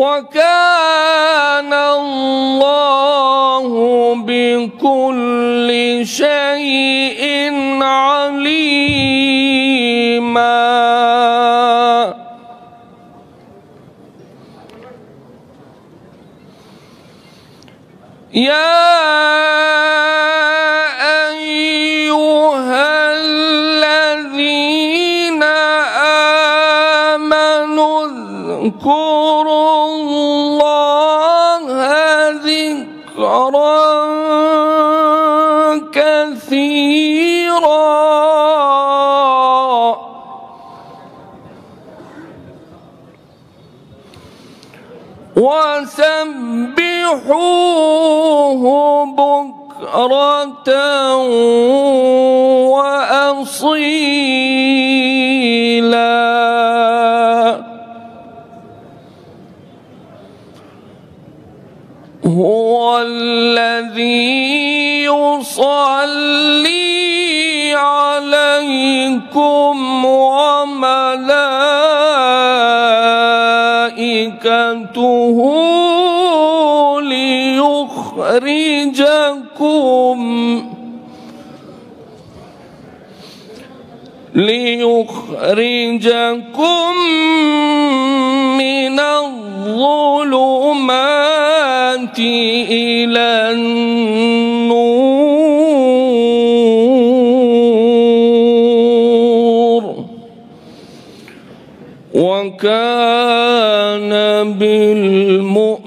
وَكَانَ اللَّهُ بِكُلِّ شَيْءٍ عَلِيمًا يَا أَيُّهَا الَّذِينَ آمَنُوا اذْكُرُوا اللَّهَ ذِكْرًا كَثِيرًا وَسَبِّحُوهُ بُكْرَةً وَأَصِيلًا هو الذي يصلي عليكم وملائكته ليخرجكم من الظلمات إلى النور وكان بالمؤمنين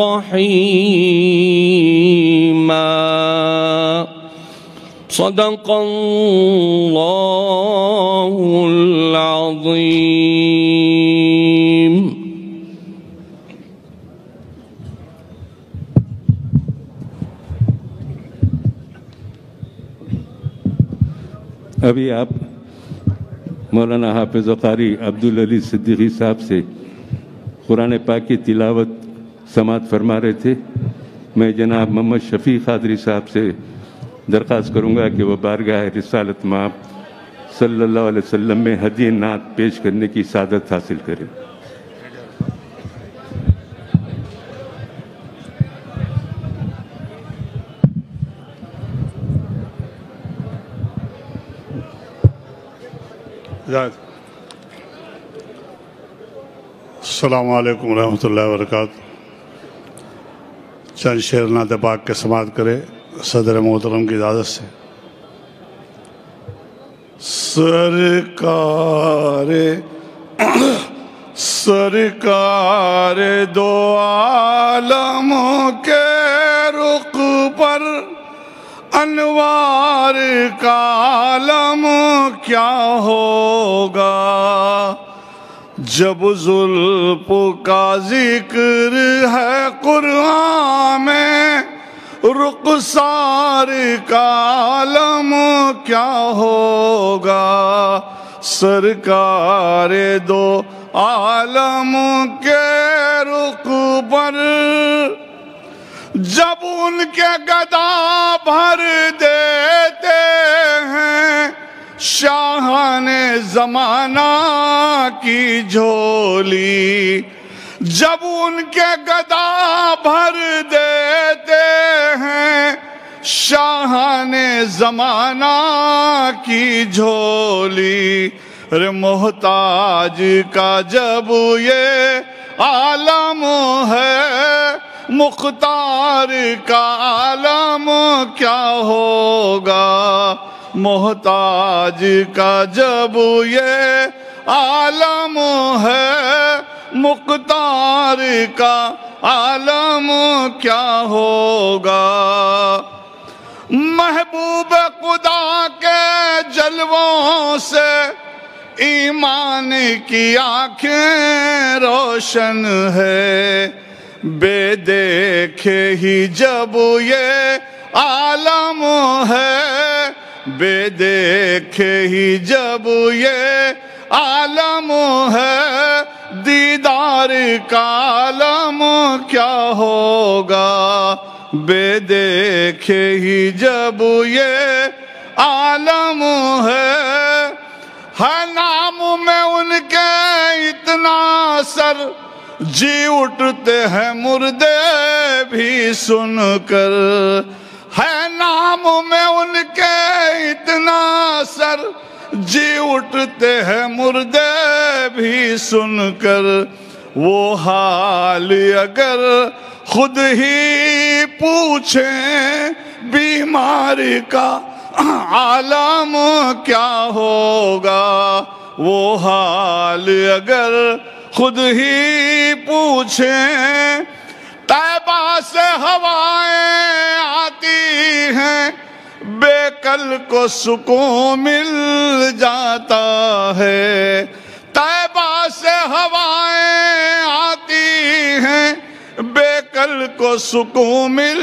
رحيما صدق الله العظيم. ابھی آپ مولانا حافظ قاری عبدالعلی صدیقی صاحب سے قرآن پاک کی تلاوت سماعت فرما رہے تھے. میں جناب محمد شفیع قادری صاحب سے درخواست کروں گا کہ وہ بارگاہ رسالت مآب صلی اللہ علیہ وسلم میں ہدیہ نعت پیش کرنے کی سعادت حاصل کریں. السلام علیکم ورحمۃ اللہ وبرکاتہ. چند شعر نعت پاک کے سماعت کرے صدر محترم کی اجازت سے. سرکار دو عالم کے رخ پر انوار کا عالم کیا ہوگا جب زلف کا ذکر ہے قرآن میں رخسار کا عالم کیا ہوگا سرکار دو عالم کے رخ پر جب ان کے گدا بھر دیتے ہیں شاہان زمانہ کی جھولی جب ان کے گدا بھر دیتے ہیں شاہان زمانہ کی جھولی رے محتاج کا جب یہ عالم ہے مختار کا عالم کیا ہوگا محتاج کا جب یہ عالم ہے مختار کا عالم کیا ہوگا محبوب خدا کے جلووں سے ایمان کی آنکھیں روشن ہے بے دیکھے ہی جب یہ عالم ہے بے دیکھے ہی جب یہ عالم ہے دیدار کا عالم کیا ہوگا بے دیکھے ہی جب یہ عالم ہے نام میں ان کے اتنا اثر جی اٹھتے ہیں مردے بھی سن کر ہے نام میں ان کے اتنا اثر جی اٹھتے ہیں مردے بھی سن کر وہ حال اگر خود ہی پوچھیں بیماری کا عالم کیا ہوگا وہ حال اگر خود ہی پوچھیں طیبہ سے ہوائیں آتی ہیں بے کل کو سکون مل جاتا ہے طیبہ سے ہوائیں آتی ہیں بے کل کو سکون مل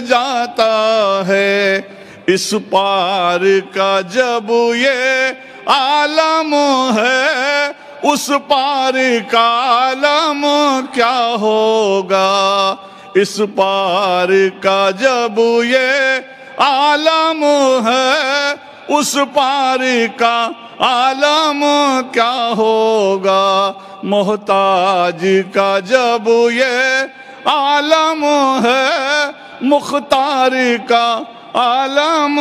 جاتا ہے اس پار کا جب یہ عالم ہے اس پار کا عالم کیا ہوگا اس پار کا جب یہ عالم ہے اس پار کا عالم کیا ہوگا محتاج کا جب یہ عالم ہے مختار کا عالم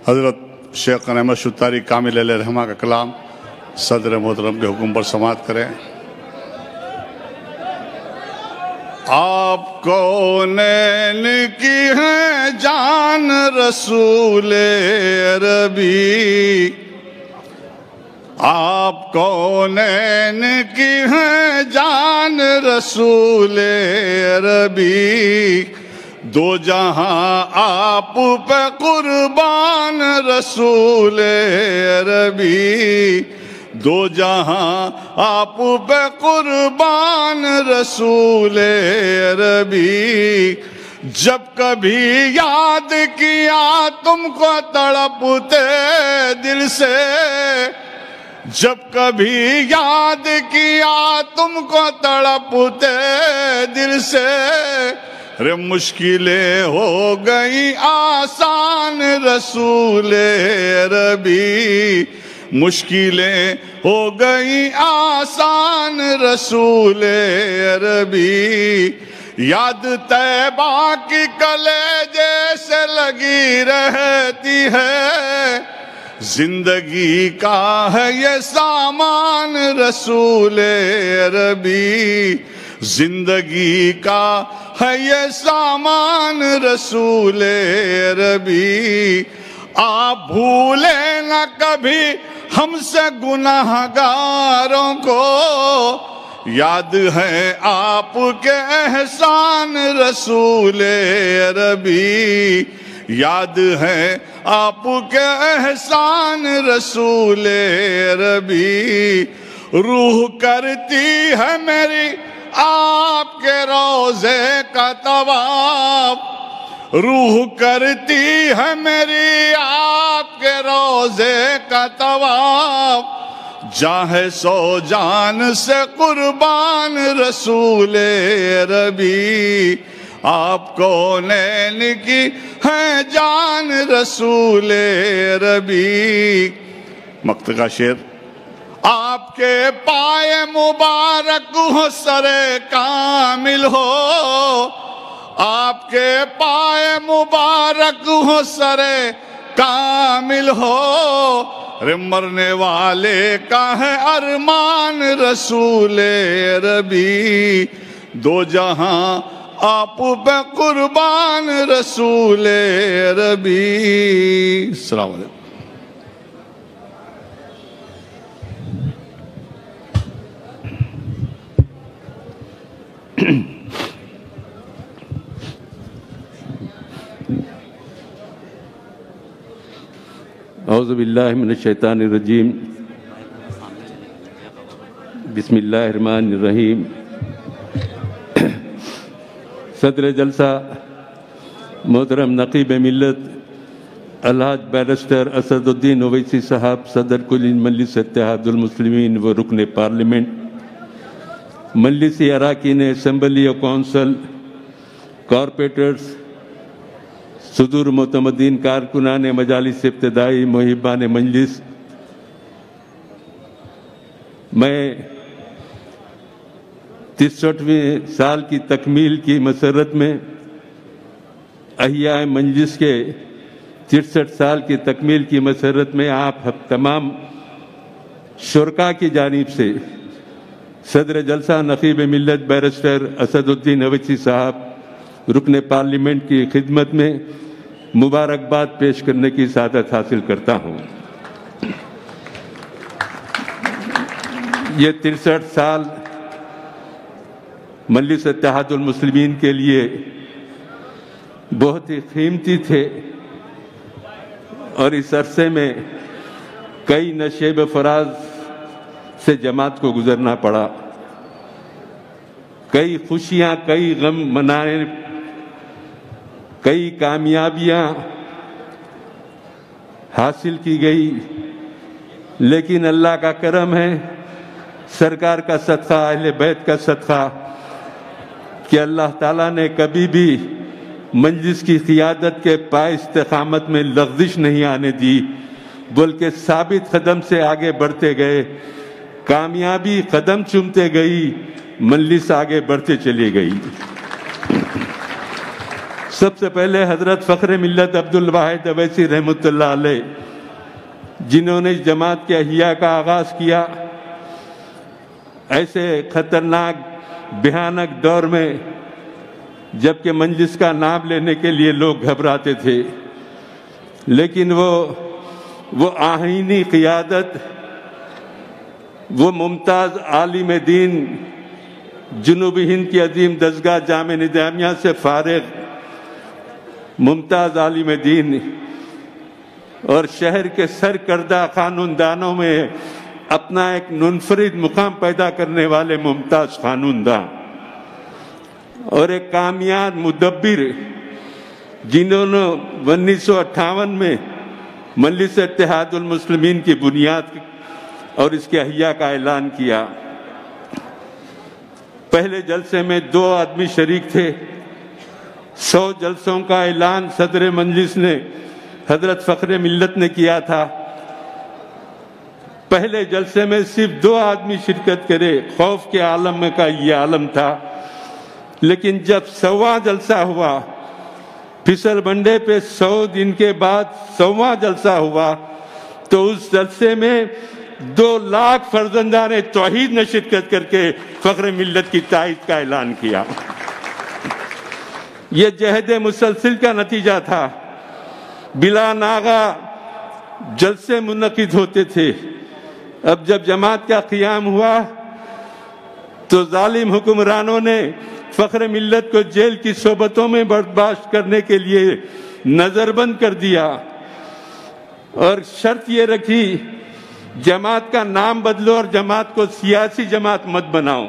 حضرت شیخ احمد شتاری کامل علیہ رحمہ کا کلام صدر محترم کے حکم پر سماعت کریں آپ کونین کی ہیں جان رسول عربی آپ کونین کی ہیں جان رسول عربی دو جہاں آپ پہ قربان رسول عربی دو جہاں آپ پہ قربان رسول عربی جب کبھی یاد کیا تم کو تڑپتے دل سے جب کبھی یاد کیا تم کو تڑپتے دل سے رے مشکلیں ہو گئی آسان رسول عربی مشکلیں ہو گئی آسان رسول عربی یاد طیبہ کی کلیجے سے لگی رہتی ہے زندگی کا ہے یہ سامان رسول عربی زندگی کا ہے یہ سامان رسول عربی آپ بھولیں نہ کبھی ہم سے گناہ گاروں کو یاد ہے آپ کے احسان رسول عربی یاد ہے آپ کے احسان رسول عربی روح کرتی ہے میری آپ کے روضے کا طواف روح کرتی ہے میری آپ کے روضے کا طواف جاہے سو جان سے قربان رسول عربی آپ کونین کی ہیں جان رسول عربی مقطع کا شعر آپ کے پائے مبارک ہو سر کامل ہو آپ کے پائے مبارک ہو سر کامل ہو رے مرنے والے کا ہے ارمان رسول عربی دو جہاں آپ پہ قربان رسول عربی السلام علیکم اعوذ باللہ من الشیطان الرجیم بسم اللہ الرحمن الرحیم صدر جلسہ محترم نقیب ملت الحاج بیرسٹر اسد الدین اویسی صاحب صدر کل مجلس اتحاد المسلمین و رکن پارلیمنٹ مجلس اراکین اسمبلی و کونسل، کارپوریٹرز، صدور معتمدین، کارکنان مجالس ابتدائی، محبان مجلس، میں 63ویں سال کی تکمیل کی مسرت میں احیاء مجلس کے 63 سال کی تکمیل کی مسرت میں آپ تمام شرکاء کی جانب سے صدر جلسہ نقیب ملت بیرسٹر اسد الدین اویسی صاحب رکن پارلیمنٹ کی خدمت میں مبارکباد پیش کرنے کی سعادت حاصل کرتا ہوں۔ یہ 63 سال مجلس اتحاد المسلمین کے لیے بہت ہی قیمتی تھے، اور اس عرصے میں کئی نشیب فراز سے جماعت کو گزرنا پڑا، کئی خوشیاں، کئی غم منائے، کئی کامیابیاں حاصل کی گئی، لیکن اللہ کا کرم ہے، سرکار کا صدقہ، اہل بیت کا صدقہ، کہ اللہ تعالیٰ نے کبھی بھی مجلس کی قیادت کے پائے استقامت میں لغزش نہیں آنے دی، بلکہ ثابت قدم سے آگے بڑھتے گئے، کامیابی قدم چومتے گئی، مجلس آگے بڑھتے چلی گئی۔ سب سے پہلے حضرت فخر ملت عبدالواحد اویسی رحمۃ اللہ علیہ، جنہوں نے جماعت کے احیاء کا آغاز کیا، ایسے خطرناک بھیانک دور میں جبکہ مجلس کا نام لینے کے لیے لوگ گھبراتے تھے، لیکن وہ آئینی قیادت، وہ ممتاز عالم دین، جنوبی ہند کی عظیم دستگاہ جامعہ نظامیہ سے فارغ ممتاز عالم دین، اور شہر کے سرکردہ قانون دانوں میں اپنا ایک منفرد مقام پیدا کرنے والے ممتاز قانون داں، اور ایک کامیاب مدبر، جنہوں نے 1958 میں مجلس اتحاد المسلمین کی بنیاد اور اس کے احیاء کا اعلان کیا۔ پہلے جلسے میں 2 آدمی شریک تھے، 100 جلسوں کا اعلان صدر مجلس نے، حضرت فخر ملت نے کیا تھا۔ پہلے جلسے میں صرف 2 آدمی شرکت کرے، خوف کے عالم میں کا یہ عالم تھا، لیکن جب 100واں جلسہ ہوا، پھسل بنڈے پہ 100 دن کے بعد 100واں جلسہ ہوا، تو اس جلسے میں 2 لاکھ فرزندان توحید نے شرکت کر کے فخر ملت کی تائید کا اعلان کیا۔ یہ جہد مسلسل کا نتیجہ تھا، بلا ناغہ جلسے منعقد ہوتے تھے۔ اب جب جماعت کا قیام ہوا تو ظالم حکمرانوں نے فخر ملت کو جیل کی صحبتوں میں برداشت کرنے کے لیے نظر بند کر دیا، اور شرط یہ رکھی جماعت کا نام بدلو اور جماعت کو سیاسی جماعت مت بناؤ۔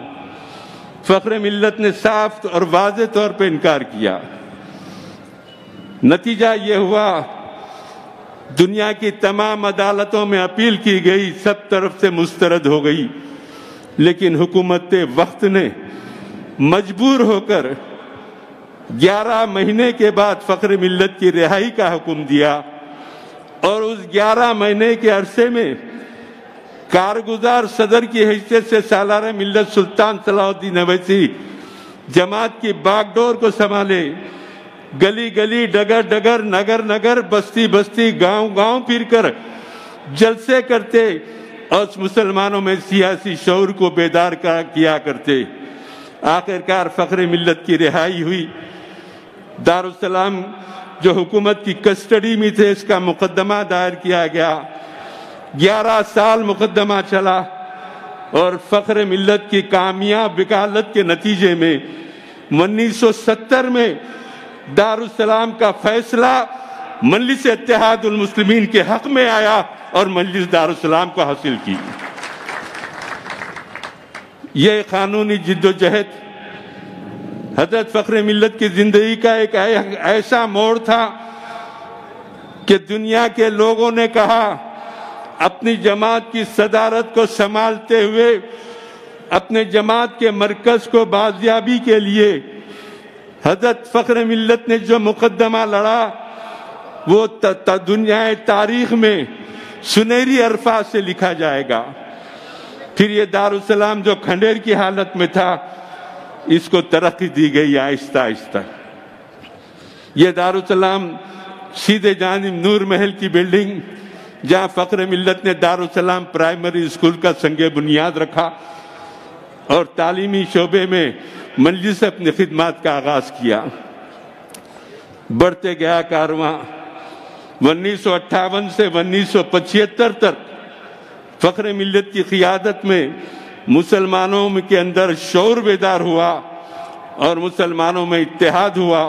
فخر ملت نے صاف اور واضح طور پہ انکار کیا۔ نتیجہ یہ ہوا، دنیا کی تمام عدالتوں میں اپیل کی گئی، سب طرف سے مسترد ہو گئی، لیکن حکومت وقت نے مجبور ہو کر 11 مہینے کے بعد فخر ملت کی رہائی کا حکم دیا، اور اس 11 مہینے کے عرصے میں کارگزار صدر کی حیثیت سے سالار ملت سلطان صلاح الدین اویسی جماعت کی باغ ڈور کو سنبھالے، گلی گلی، ڈگر ڈگر، نگر نگر، بستی بستی، گاؤں گاؤں پھر کر جلسے کرتے اور مسلمانوں میں سیاسی شعور کو بیدار کیا کرتے۔ آخرکار فخر ملت کی رہائی ہوئی۔ دارالسلام جو حکومت کی کسٹڈی میں تھے، اس کا مقدمہ دائر کیا گیا، 11 سال مقدمہ چلا، اور فخر ملت کی کامیاب وکالت کے نتیجے میں 1970 میں دارالسلام کا فیصلہ مجلس اتحاد المسلمین کے حق میں آیا اور مجلس دارالسلام کو حاصل کی۔ یہ قانونی جد و جہد حضرت فخر ملت کی زندگی کا ایک ایسا موڑ تھا کہ دنیا کے لوگوں نے کہا اپنی جماعت کی صدارت کو سنبھالتے ہوئے اپنے جماعت کے مرکز کو بازیابی کے لیے حضرت فخر ملت نے جو مقدمہ لڑا وہ دنیا تاریخ میں سنہری الفاظ سے لکھا جائے گا۔ پھر یہ دارالسلام جو کھنڈیر کی حالت میں تھا، اس کو ترقی دی گئی آہستہ آہستہ۔ یہ دارالسلام سیدھے جانب نور محل کی بلڈنگ، جہاں فخر ملت نے دارالسلام پرائمری اسکول کا سنگ بنیاد رکھا اور تعلیمی شعبے میں مجلس سے اپنی خدمات کا آغاز کیا۔ بڑھتے گیا کارواں 1958 سے 1975 تک فخر ملت کی قیادت میں مسلمانوں کے اندر شعور بیدار ہوا اور مسلمانوں میں اتحاد ہوا،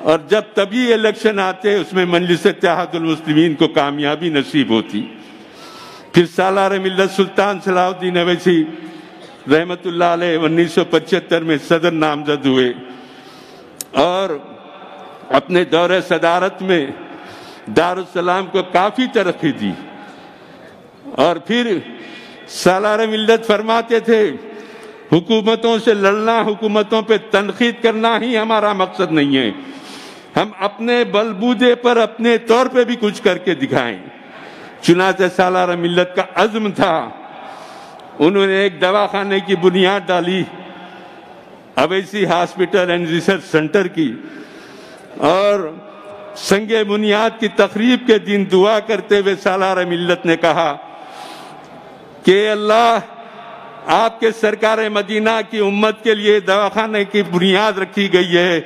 اور جب تبھی الیکشن آتے اس میں مجلس اتحاد المسلمین کو کامیابی نصیب ہوتی۔ پھر سالار ملت سلطان صلاح الدین اویسی رحمت اللہ علیہ 1975 میں صدر نامزد ہوئے اور اپنے دور صدارت میں دارالسلام کو کافی ترقی دی۔ اور پھر سالار ملت فرماتے تھے، حکومتوں سے لڑنا، حکومتوں پہ تنقید کرنا ہی ہمارا مقصد نہیں ہے، ہم اپنے بلبوتے پر اپنے طور پہ بھی کچھ کر کے دکھائیں۔ چنانچہ سالار ملت کا عزم تھا، انہوں نے ایک دواخانے کی بنیاد ڈالی، Owaisi hospital and research centre کی، اور سنگ بنیاد کی تقریب کے دن دعا کرتے ہوئے سالار ملت نے کہا کہ اللہ، آپ کے سرکار مدینہ کی امت کے لیے دواخانے کی بنیاد رکھی گئی ہے،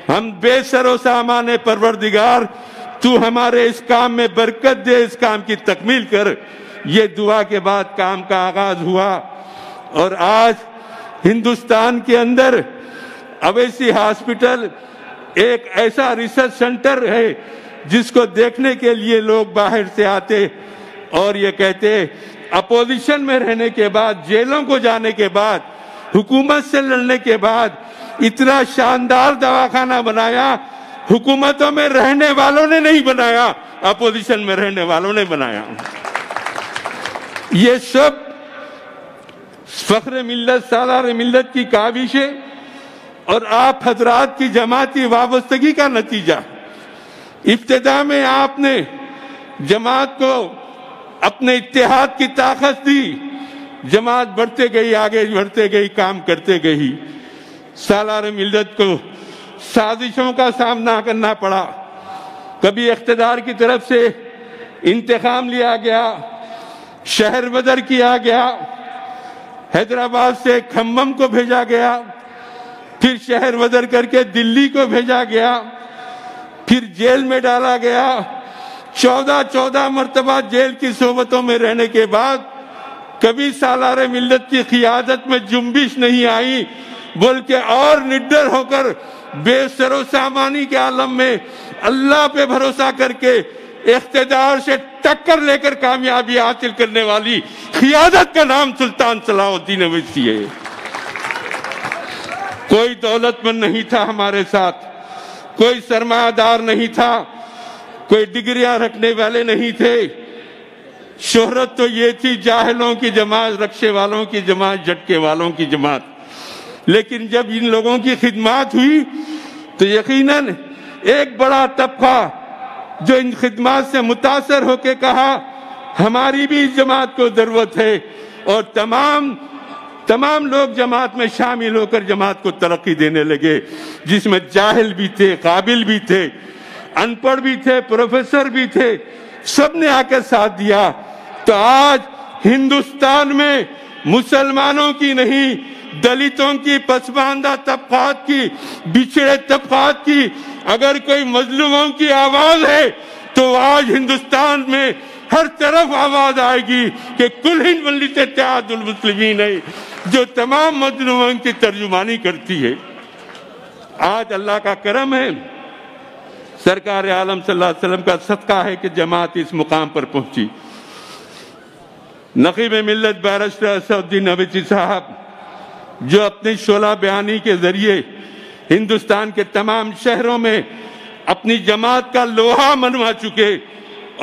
ہم بے سر و سامان پروردگار تو ہمارے اس کام میں برکت دے، اس کام کی تکمیل کر۔ یہ دعا کے بعد کام کا آغاز ہوا، اور آج ہندوستان کے اندر اویسی ہاسپٹل ایک ایسا ریسرچ سینٹر ہے جس کو دیکھنے کے لیے لوگ باہر سے آتے اور یہ کہتے، اپوزیشن میں رہنے کے بعد، جیلوں کو جانے کے بعد، حکومت سے لڑنے کے بعد اتنا شاندار دواخانہ بنایا، حکومتوں میں رہنے والوں نے نہیں بنایا، اپوزیشن میں رہنے والوں نے بنایا۔ یہ سب فخر ملت، سالار ملت کی کاوشیں اور آپ حضرات کی جماعتی وابستگی کا نتیجہ۔ ابتدا میں آپ نے جماعت کو اپنے اتحاد کی طاقت دی، جماعت بڑھتے گئی، آگے بڑھتے گئی، کام کرتے گئی۔ سالار ملت کو سازشوں کا سامنا کرنا پڑا، کبھی اقتدار کی طرف سے انتقام لیا گیا، شہر بدر کیا گیا، حیدرآباد سے کھمم کو بھیجا گیا، پھر شہر بدر کر کے دلی کو بھیجا گیا، پھر جیل میں ڈالا گیا۔ 14 مرتبہ جیل کی صحبتوں میں رہنے کے بعد کبھی سالار ملت کی قیادت میں جنبش نہیں آئی، بلکہ اور نڈر ہو کر بے سر و سامانی کے عالم میں اللہ پہ بھروسہ کر کے اقتدار سے ٹکر لے کر کامیابی حاصل کرنے والی قیادت کا نام سلطان صلاح الدین اویسی ہے۔ کوئی دولت مند نہیں تھا ہمارے ساتھ، کوئی سرمایہ دار نہیں تھا، کوئی ڈگریاں رکھنے والے نہیں تھے۔ شہرت تو یہ تھی جاہلوں کی جماعت، رکشے والوں کی جماعت، جھٹکے والوں کی جماعت۔ لیکن جب ان لوگوں کی خدمات ہوئی تو یقیناً ایک بڑا طبقہ جو ان خدمات سے متاثر ہو کے کہا ہماری بھی اس جماعت کو ضرورت ہے، اور تمام لوگ جماعت میں شامل ہو کر جماعت کو ترقی دینے لگے، جس میں جاہل بھی تھے، قابل بھی تھے، ان پڑھ بھی تھے، پروفیسر بھی تھے، سب نے آ کر ساتھ دیا۔ تو آج ہندوستان میں مسلمانوں کی نہیں، دلتوں کی، پسماندہ طبقات کی، بچھڑے طبقات کی اگر کوئی مظلوموں کی آواز ہے تو آج ہندوستان میں ہر طرف آواز آئے گی کہ کل ہند مجلس اتحاد المسلمین ہے جو تمام مظلوموں کی ترجمانی کرتی ہے۔ آج اللہ کا کرم ہے، سرکار عالم صلی اللہ علیہ وسلم کا صدقہ ہے کہ جماعت اس مقام پر پہنچی۔ نقیب ملت بیرسٹر اسد الدین اویسی صاحب جو اپنی شعلہ بیانی کے ذریعے ہندوستان کے تمام شہروں میں اپنی جماعت کا لوہا منوا چکے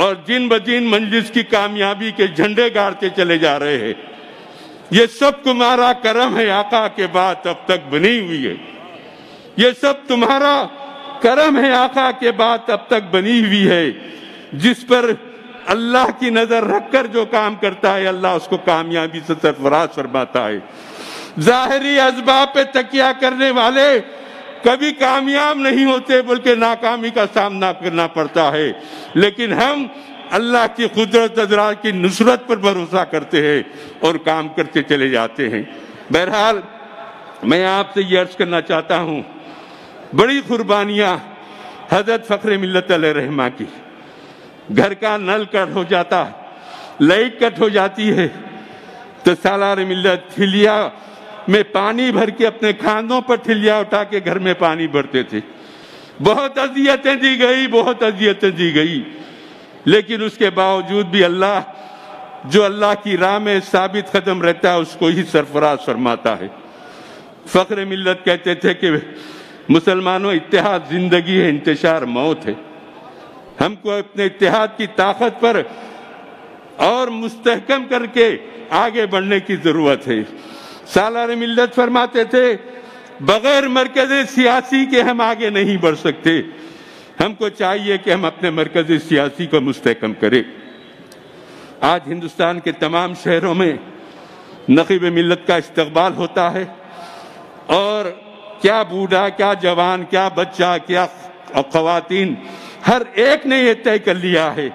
اور دن بدن مجلس کی کامیابی کے جھنڈے گاڑتے چلے جا رہے ہیں۔ یہ سب تمہارا کرم ہے آقا کے بعد اب تک بنی ہوئی ہے، یہ سب تمہارا کرم ہے آقا کے بعد اب تک بنی ہوئی ہے۔ جس پر اللہ کی نظر رکھ کر جو کام کرتا ہے اللہ اس کو کامیابی سے سرفراز فرماتا ہے۔ ظاہری اسباب پہ تکیہ کرنے والے کبھی کامیاب نہیں ہوتے بلکہ ناکامی کا سامنا کرنا پڑتا ہے، لیکن ہم اللہ کی قدرت ادراک کی نصرت پر بھروسہ کرتے ہیں اور کام کرتے چلے جاتے ہیں۔ بہرحال میں آپ سے یہ عرض کرنا چاہتا ہوں، بڑی قربانیاں حضرت فخر ملت علیہ رحمہ کی، گھر کا نل کٹ ہو جاتا، لائٹ کٹ ہو جاتی ہے تو سالار ملت ٹھلیا میں پانی بھر کے اپنے کاندھوں پر ٹھلیا اٹھا کے گھر میں پانی بھرتے تھے۔ بہت اذیتیں دی گئی، بہت اذیتیں دی گئی، لیکن اس کے باوجود بھی اللہ جو اللہ کی راہ میں ثابت قدم رہتا ہے اس کو ہی سرفراز فرماتا ہے۔ فخر ملت کہتے تھے کہ مسلمانوں اتحاد زندگی ہے، انتشار موت ہے۔ ہم کو اپنے اتحاد کی طاقت پر اور مستحکم کر کے آگے بڑھنے کی ضرورت ہے۔ سالار ملت فرماتے تھے بغیر مرکز سیاسی کے ہم آگے نہیں بڑھ سکتے، ہم کو چاہیے کہ ہم اپنے مرکز سیاسی کو مستحکم کریں۔ آج ہندوستان کے تمام شہروں میں نقیب ملت کا استقبال ہوتا ہے، اور کیا بوڑھا، کیا جوان، کیا بچہ، کیا خواتین، ہر ایک نے یہ طے کر لیا ہے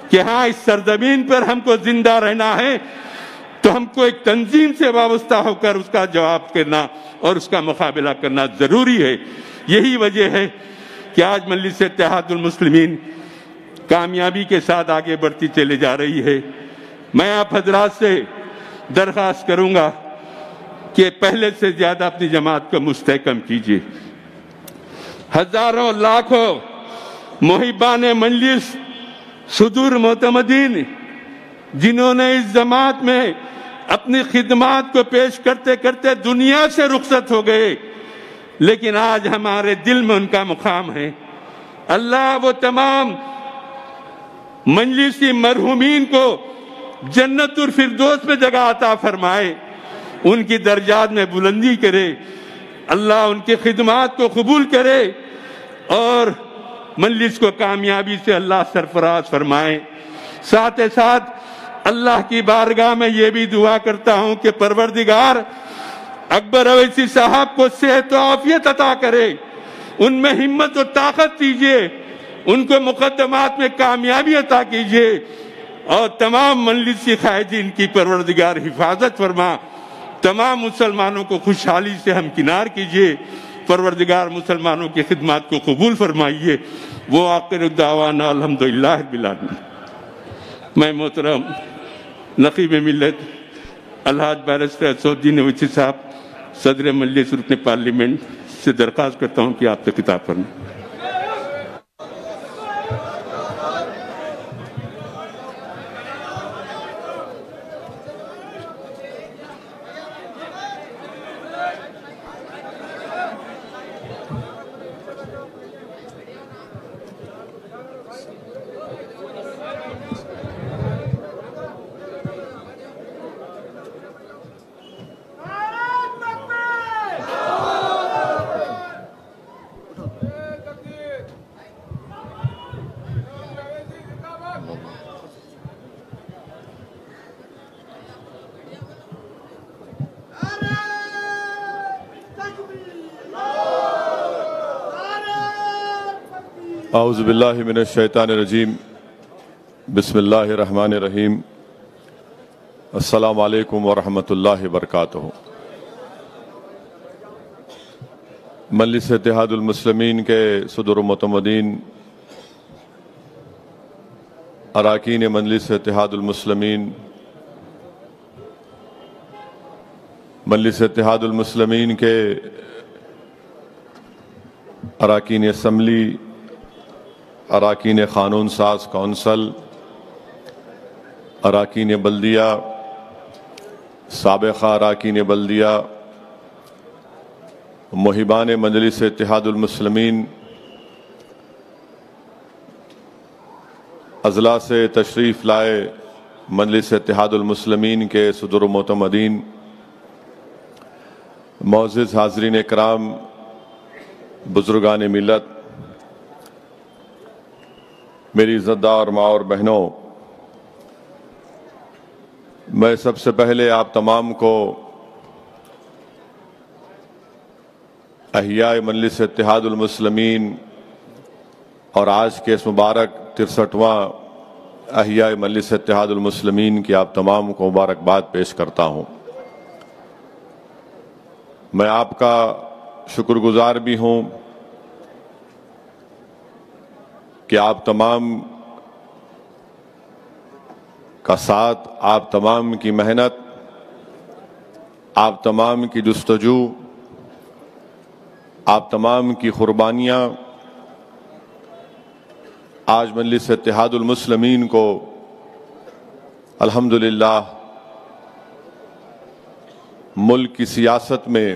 کہ ہاں اس سرزمین پر ہم کو زندہ رہنا ہے تو ہم کو ایک تنظیم سے وابستہ ہو کر اس کا جواب کرنا اور اس کا مقابلہ کرنا ضروری ہے۔ یہی وجہ ہے کہ آج مجلس اتحاد المسلمین کامیابی کے ساتھ آگے بڑھتی چلے جا رہی ہے۔ میں آپ حضرات سے درخواست کروں گا کہ پہلے سے زیادہ اپنی جماعت کو مستحکم کیجیے۔ ہزاروں لاکھوں محبان مجلس، صدور معتمدین جنہوں نے اس جماعت میں اپنی خدمات کو پیش کرتے کرتے دنیا سے رخصت ہو گئے، لیکن آج ہمارے دل میں ان کا مقام ہے۔ اللہ وہ تمام مجلسی مرحومین کو جنت الفردوس میں جگہ عطا فرمائے، ان کی درجات میں بلندی کرے، اللہ ان کی خدمات کو قبول کرے اور مجلس کو کامیابی سے اللہ سرفراز فرمائے۔ ساتھ ساتھ اللہ کی بارگاہ میں یہ بھی دعا کرتا ہوں کہ پروردگار اکبر اویسی صاحب کو صحت و عافیت عطا کرے، ان میں ہمت و طاقت دیجیے، ان کو مقدمات میں کامیابی عطا کیجیے، اور تمام مجلسی قائدین کی پروردگار حفاظت فرما، تمام مسلمانوں کو خوشحالی سے ہمکنار کیجیے، پروردگار مسلمانوں کی خدمات کو قبول فرمائیے۔ وہ آخر الدعوانا الحمدللہ رب العالمین۔ میں محترم نقیب ملت الحاج بیرسٹر اسد الدین اویسی صاحب صدر مجلس رکن پارلیمنٹ سے درخواست کرتا ہوں کہ آپ سے خطاب فرمائیں۔ اعوذ باللہ من الشیطان الرجیم، بسم اللہ الرحمن الرحیم، السلام علیکم ورحمۃ اللہ وبرکاتہ۔ مجلس اتحاد المسلمین کے صدور معتمدین، اراکین مجلس اتحاد المسلمین، مجلس اتحاد المسلمین کے اراکین اسمبلی، اراکین قانون ساز کونسل، اراکین بلدیہ، سابقہ اراکین بلدیہ، محبان مجلس اتحاد المسلمین، اضلاع سے تشریف لائے مجلس اتحاد المسلمین کے صدر و معتمدین، معزز حاضرین اکرام، بزرگان ملت، میری عزتدار ماں اور بہنوں، میں سب سے پہلے آپ تمام کو احیاء مجلس اتحاد المسلمین اور آج کے اس مبارک 63واں احیاء مجلس اتحاد المسلمین کی آپ تمام کو مبارکباد پیش کرتا ہوں۔ میں آپ کا شکر گزار بھی ہوں کہ آپ تمام کا ساتھ، آپ تمام کی محنت، آپ تمام کی جستجو، آپ تمام کی قربانیاں آج مجلس اتحاد المسلمین کو الحمدللہ ملک کی سیاست میں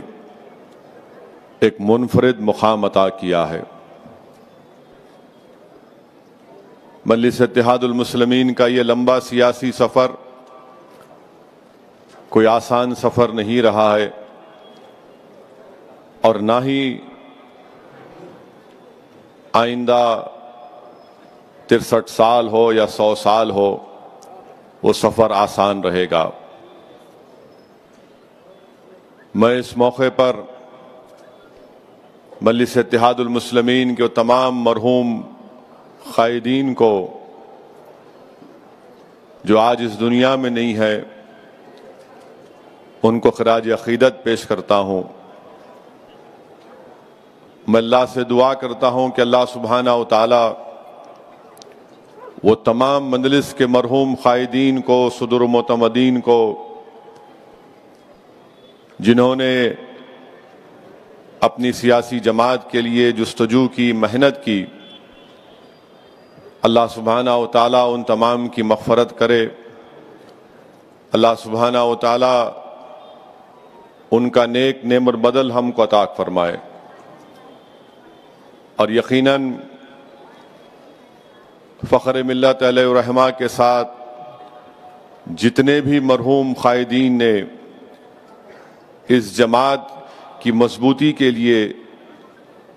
ایک منفرد مقام عطا کیا ہے۔ مجلس اتحاد المسلمین کا یہ لمبا سیاسی سفر کوئی آسان سفر نہیں رہا ہے، اور نہ ہی آئندہ 63 سال ہو یا 100 سال ہو وہ سفر آسان رہے گا۔ میں اس موقع پر مجلس اتحاد المسلمین کے تمام مرحوم قائدین کو جو آج اس دنیا میں نہیں ہے ان کو خراج عقیدت پیش کرتا ہوں۔ میں اللہ سے دعا کرتا ہوں کہ اللہ سبحانہ و تعالی وہ تمام مجلس کے مرحوم قائدین کو، صدر و معتمدین کو، جنہوں نے اپنی سیاسی جماعت کے لیے جستجو کی، محنت کی، اللہ سبحانہ و تعالی ان تمام کی مغفرت کرے۔ اللہ سبحانہ و تعالی ان کا نیک نعمت بدل ہم کو عطا فرمائے، اور یقیناً فخر ملت علیہ الرحمہ کے ساتھ جتنے بھی مرحوم قائدین نے اس جماعت کی مضبوطی کے لیے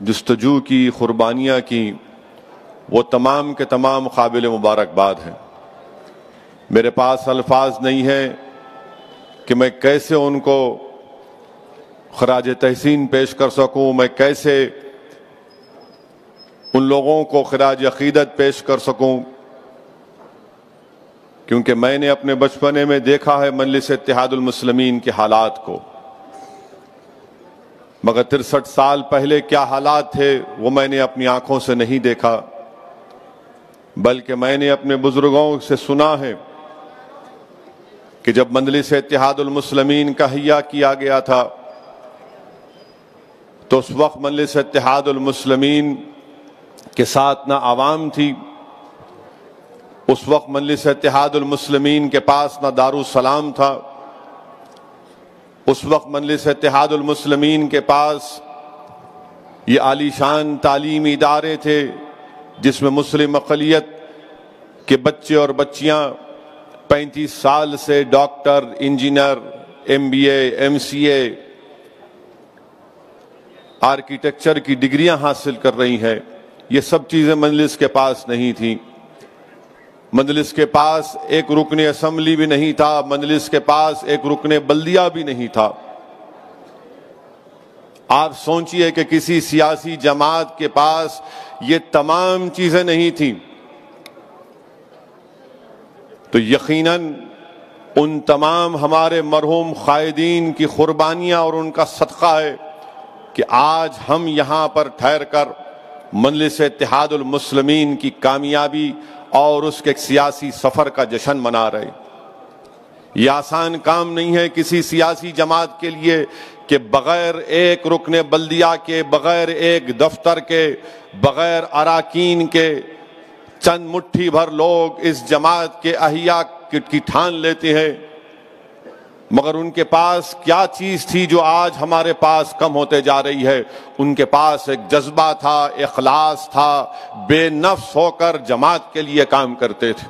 جستجو کی، قربانیاں کی، وہ تمام کے تمام قابل مبارکباد ہیں۔ میرے پاس الفاظ نہیں ہیں کہ میں کیسے ان کو خراج تحسین پیش کر سکوں، میں کیسے ان لوگوں کو خراج عقیدت پیش کر سکوں، کیونکہ میں نے اپنے بچپنے میں دیکھا ہے مجلس اتحاد المسلمین کے حالات کو، مگر 63 سال پہلے کیا حالات تھے وہ میں نے اپنی آنکھوں سے نہیں دیکھا، بلکہ میں نے اپنے بزرگوں سے سنا ہے کہ جب مجلس اتحاد المسلمین کا احیا کیا گیا تھا تو اس وقت مجلس اتحاد المسلمین کے ساتھ نہ عوام تھی، اس وقت مجلس اتحاد المسلمین کے پاس نہ دارالسلام تھا، اس وقت مجلس اتحاد المسلمین کے پاس یہ عالی شان تعلیمی ادارے تھے جس میں مسلم اقلیت کے بچے اور بچیاں 35 سال سے doctor, engineer, MBA، MCA، architecture کی ڈگریاں حاصل کر رہی ہیں۔ یہ سب چیزیں مجلس کے پاس نہیں تھیں۔ مجلس کے پاس ایک رکن اسمبلی بھی نہیں تھا، مجلس کے پاس ایک رکن بلدیہ بھی نہیں تھا۔ آپ سوچئے کہ کسی سیاسی جماعت کے پاس یہ تمام چیزیں نہیں تھیں، تو یقیناً ان تمام ہمارے مرحوم قائدین کی قربانیاں اور ان کا صدقہ ہے کہ آج ہم یہاں پر ٹھہر کر مجلس اتحاد المسلمین کی کامیابی اور اس کے سیاسی سفر کا جشن منا رہے۔ یہ آسان کام نہیں ہے کسی سیاسی جماعت کے لیے کہ بغیر ایک رکن بلدیہ کے، بغیر ایک دفتر کے، بغیر اراکین کے چند مٹھی بھر لوگ اس جماعت کے احیا کی ٹھان لیتے ہیں، مگر ان کے پاس کیا چیز تھی جو آج ہمارے پاس کم ہوتے جا رہی ہے؟ ان کے پاس ایک جذبہ تھا، اخلاص تھا، بے نفس ہو کر جماعت کے لیے کام کرتے تھے۔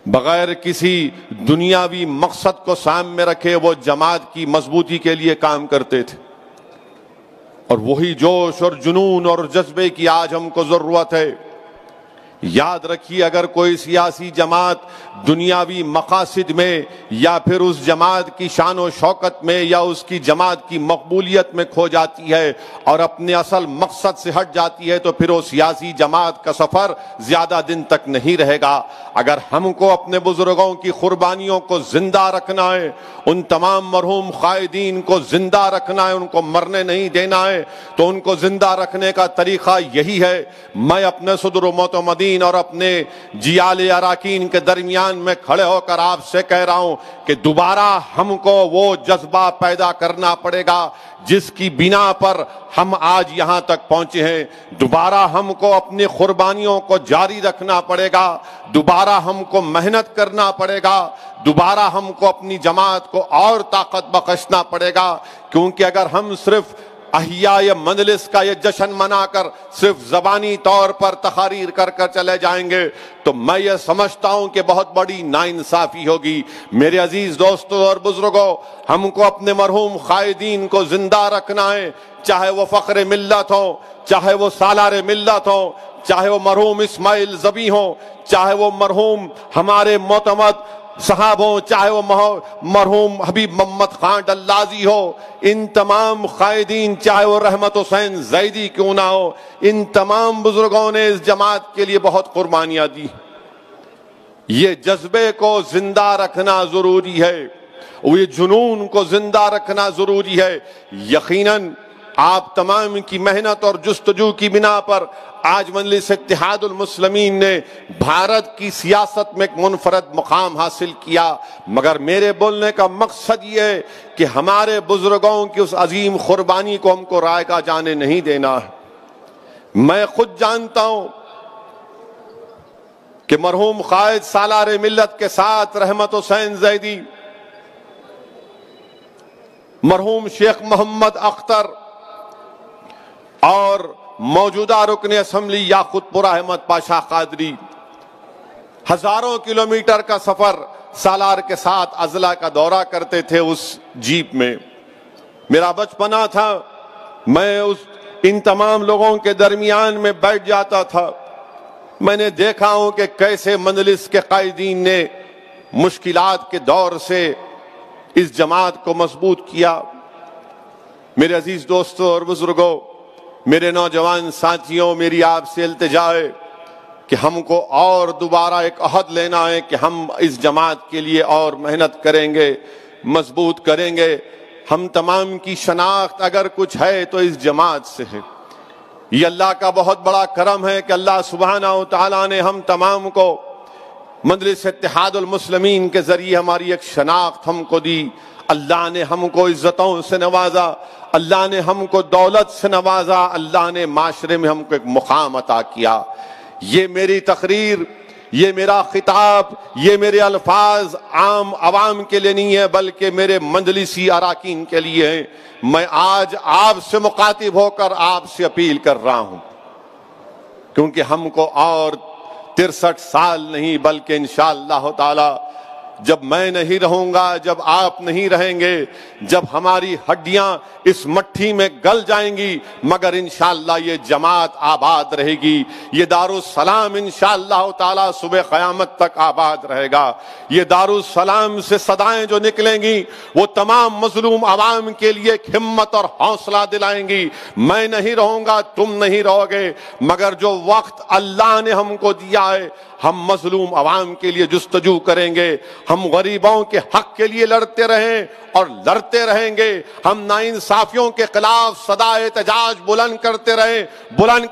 بغیر کسی دنیاوی مقصد کو سامنے رکھے وہ جماعت کی مضبوطی کے لیے کام کرتے تھے، اور وہی جوش اور جنون اور جذبے کی آج ہم کو ضرورت ہے۔ یاد رکھیے، اگر کوئی سیاسی جماعت دنیاوی مقاصد میں یا پھر اس جماعت کی شان و شوکت میں یا اس کی جماعت کی مقبولیت میں کھو جاتی ہے اور اپنے اصل مقصد سے ہٹ جاتی ہے تو پھر وہ سیاسی جماعت کا سفر زیادہ دن تک نہیں رہے گا۔ اگر ہم کو اپنے بزرگوں کی قربانیوں کو زندہ رکھنا ہے، ان تمام مرحوم قائدین کو زندہ رکھنا ہے، ان کو مرنے نہیں دینا ہے، تو ان کو زندہ رکھنے کا طریقہ یہی ہے۔ میں اپنے صدر و معتمدین اور اپنے جیال اراکین کے درمیان میں کھڑے ہو کر آپ سے کہہ رہا ہوں کہ دوبارہ ہم کو وہ جذبہ پیدا کرنا پڑے گا جس کی بنا پر ہم آج یہاں تک پہنچے ہیں۔ دوبارہ ہم کو اپنی قربانیوں کو جاری رکھنا پڑے گا، دوبارہ ہم کو محنت کرنا پڑے گا، دوبارہ ہم کو اپنی جماعت کو اور طاقت بخشنا پڑے گا، کیونکہ اگر ہم صرف احیاء مجلس کا یہ جشن منا کر صرف زبانی طور پر تقاریر کر کر چلے جائیں گے تو میں یہ سمجھتا ہوں کہ بہت بڑی ناانصافی ہوگی۔ میرے عزیز دوستوں اور بزرگوں، ہم کو اپنے مرحوم قائدین کو زندہ رکھنا ہے، چاہے وہ فخر ملت ہو، چاہے وہ سالار ملت ہو، چاہے وہ مرحوم اسماعیل ذبیح ہو، چاہے وہ مرحوم ہمارے معتمد صاحب ہوں، چاہے وہ مرحوم حبیب محمد خان ڈلازی ہو، ان تمام قائدین، چاہے وہ رحمت حسین زیدی کیوں نہ ہو، ان تمام بزرگوں نے اس جماعت کے لیے بہت قربانیاں دی۔ یہ جذبے کو زندہ رکھنا ضروری ہے، یہ جنون کو زندہ رکھنا ضروری ہے۔ یقیناً آپ تمام کی محنت اور جستجو کی بنا پر آج مجلس اتحاد المسلمین نے بھارت کی سیاست میں ایک منفرد مقام حاصل کیا، مگر میرے بولنے کا مقصد یہ ہے کہ ہمارے بزرگوں کی اس عظیم قربانی کو ہم کو رائے کا جانے نہیں دینا ہے۔ میں خود جانتا ہوں کہ مرحوم قائد سالار ملت کے ساتھ رحمت حسین زیدی، مرحوم شیخ محمد اختر اور موجودہ رکن اسمبلی یاقوت پور احمد پاشا قادری ہزاروں کلومیٹر کا سفر سالار کے ساتھ اضلاع کا دورہ کرتے تھے اس جیپ میں۔ میرا بچپنا تھا، میں ان تمام لوگوں کے درمیان میں بیٹھ جاتا تھا۔ میں نے دیکھا ہوں کہ کیسے مجلس کے قائدین نے مشکلات کے دور سے اس جماعت کو مضبوط کیا۔ میرے عزیز دوستوں اور بزرگوں، میرے نوجوان ساتھیوں، میری آپ سے التجا ہے کہ ہم کو اور دوبارہ ایک عہد لینا ہے کہ ہم اس جماعت کے لیے اور محنت کریں گے، مضبوط کریں گے۔ ہم تمام کی شناخت اگر کچھ ہے تو اس جماعت سے ہے۔ یہ اللہ کا بہت بڑا کرم ہے کہ اللہ سبحانہ و تعالیٰ نے ہم تمام کو مجلس اتحاد المسلمین کے ذریعے ہماری ایک شناخت ہم کو دی۔ اللہ نے ہم کو عزتوں سے نوازا، اللہ نے ہم کو دولت سے نوازا، اللہ نے معاشرے میں ہم کو ایک مقام عطا کیا۔ یہ میری تقریر، یہ میرا خطاب، یہ میرے الفاظ عام عوام کے لیے نہیں ہے بلکہ میرے مجلسی اراکین کے لیے ہیں۔ میں آج آپ سے مخاطب ہو کر آپ سے اپیل کر رہا ہوں، کیونکہ ہم کو اور 63 سال نہیں بلکہ انشاءاللہ تعالی جب میں نہیں رہوں گا، جب آپ نہیں رہیں گے، جب ہماری ہڈیاں اس مٹھی میں گل جائیں گی، مگر انشاءاللہ یہ جماعت آباد رہے گی، یہ دارالسلام انشاءاللہ تعالی صبح قیامت تک آباد رہے گا۔ یہ دارالسلام سے صدائیں جو نکلیں گی وہ تمام مظلوم عوام کے لیے ایک ہمت اور حوصلہ دلائیں گی۔ میں نہیں رہوں گا، تم نہیں رہو گے، مگر جو وقت اللہ نے ہم کو دیا ہے ہم مظلوم عوام کے لیے جستجو کریں گے، ہم غریبوں کے حق کے لیے لڑتے رہیں اور لڑتے رہیں گے، ہم ناانصافیوں کے خلاف صدا احتجاج بلند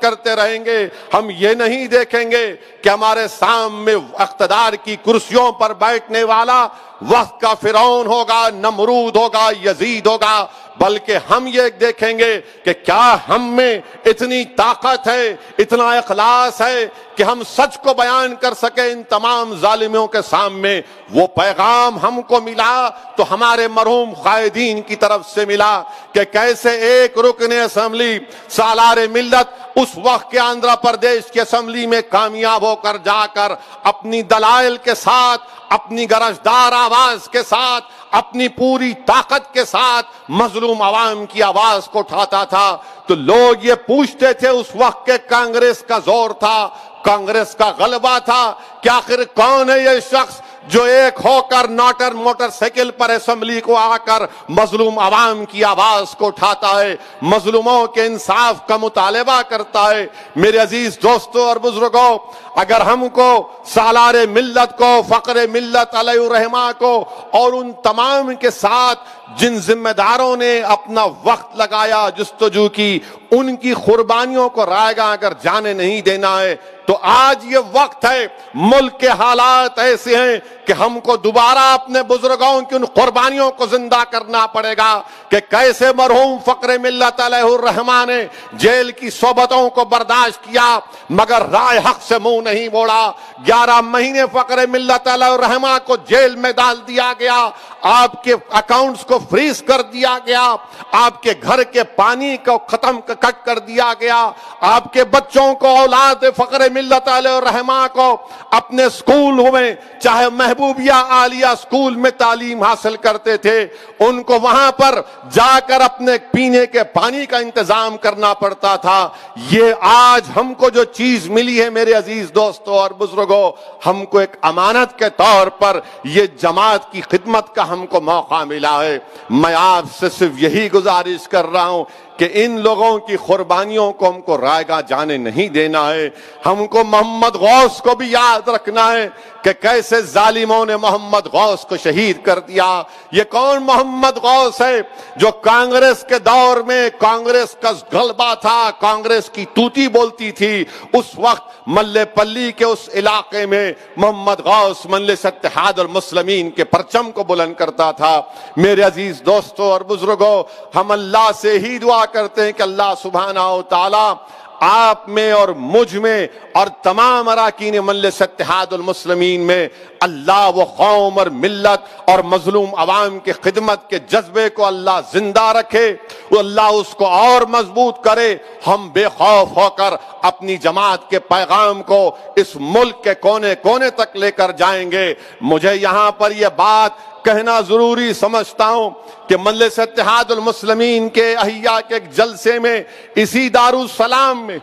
کرتے رہیں گے۔ ہم یہ نہیں دیکھیں گے کہ ہمارے سامنے اقتدار کی کرسیوں پر بیٹھنے والا وقت کا فرعون ہوگا، نمرود ہوگا، یزید ہوگا، بلکہ ہم یہ دیکھیں گے کہ کیا ہم میں اتنی طاقت ہے، اتنا اخلاص ہے کہ کہ ہم سچ کو بیان کر سکیں ان تمام ظالموں کے سامنے. وہ پیغام ہم کو ملا تو ہمارے مرحوم قائدین کی طرف سے ملا کہ کیسے ایک رکن اسمبلی سالار ملت اس وقت کے آندھرا پردیش کی اسمبلی میں کامیاب ہو کر جا کر اپنی دلائل کے ساتھ، اپنی گرجدار آواز کے ساتھ، اپنی پوری طاقت کے ساتھ مظلوم عوام کی آواز کو اٹھاتا تھا. تو لوگ یہ پوچھتے تھے اس وقت کے کانگریس کا زور تھا، کانگریس کا غلبہ تھا کہ آخر کون ہے یہ شخص جو ایک ہو کر موٹر سائیکل پر اسمبلی کو آ کر مظلوم عوام کی آواز کو اٹھاتا ہے، مظلوموں کے انصاف کا مطالبہ کرتا ہے. میرے عزیز دوستوں اور بزرگوں، اگر ہم کو سالار ملت کو، فخر ملت علیہ الرحمہ کو اور ان تمام کے ساتھ جن ذمہ داروں نے اپنا وقت لگایا، جستجو کی، ان کی قربانیوں کو رائے گاہ اگر جانے نہیں دینا ہے تو آج یہ وقت ہے. ملک کے حالات ایسے ہیں کہ ہم کو دوبارہ اپنے بزرگوں کی ان قربانیوں کو زندہ کرنا پڑے گا کہ کیسے مرحوم فخر ملت علیہ الرحمہ نے جیل کی صحبتوں کو برداشت کیا مگر رائے حق سے منہ نہیں موڑا. 11 مہینے فخر ملت علیہ الرحمہ کو جیل میں ڈال دیا گیا، آپ کے اکاؤنٹس کو فریز کر دیا گیا، آپ کے گھر کے پانی کو کٹ کر دیا گیا، آپ کے بچوں کو، اولاد فخر ملت علیہ الرحمہ کو اپنے اسکول میں، چاہے محبوبیہ عالیہ اسکول میں تعلیم حاصل کرتے تھے، ان کو وہاں پر جا کر اپنے پینے کے پانی کا انتظام کرنا پڑتا تھا. یہ آج ہم کو جو چیز ملی ہے میرے عزیز دوستوں اور بزرگوں، ہم کو ایک امانت کے طور پر یہ جماعت کی خدمت کا ہم کو موقع ملا ہے. میں آپ سے صرف یہی گزارش کر رہا ہوں کہ ان لوگوں کی قربانیوں کو ہم کو رائے گاہ جانے نہیں دینا ہے. ہم کو محمد غوث کو بھی یاد رکھنا ہے کہ کیسے ظالموں نے محمد غوث کو شہید کر دیا. یہ کون محمد غوث ہے جو کانگریس کے دور میں کانگریس کا غلبہ تھا، کانگریس کی توتی بولتی تھی، اس وقت ملے پلی کے اس علاقے میں محمد غوث مجلس اتحاد المسلمین کے پرچم کو بلند کرتا تھا. میرے عزیز دوستوں اور بزرگوں، ہم اللہ سے ہی دعا کرتے ہیں کہ اللہ سبحانہ و تعالی آپ میں اور مجھ میں اور تمام اراکین مجلس اتحاد المسلمین میں اللہ وہ قوم اور ملت اور مظلوم عوام کی خدمت کے جذبے کو اللہ زندہ رکھے، وہ اللہ اس کو اور مضبوط کرے. ہم بے خوف ہو کر اپنی جماعت کے پیغام کو اس ملک کے کونے کونے تک لے کر جائیں گے. مجھے یہاں پر یہ بات کہنا ضروری سمجھتا ہوں کہ مجلس اتحاد المسلمین کے احیاء کے ایک جلسے میں اسی دارالسلام میں،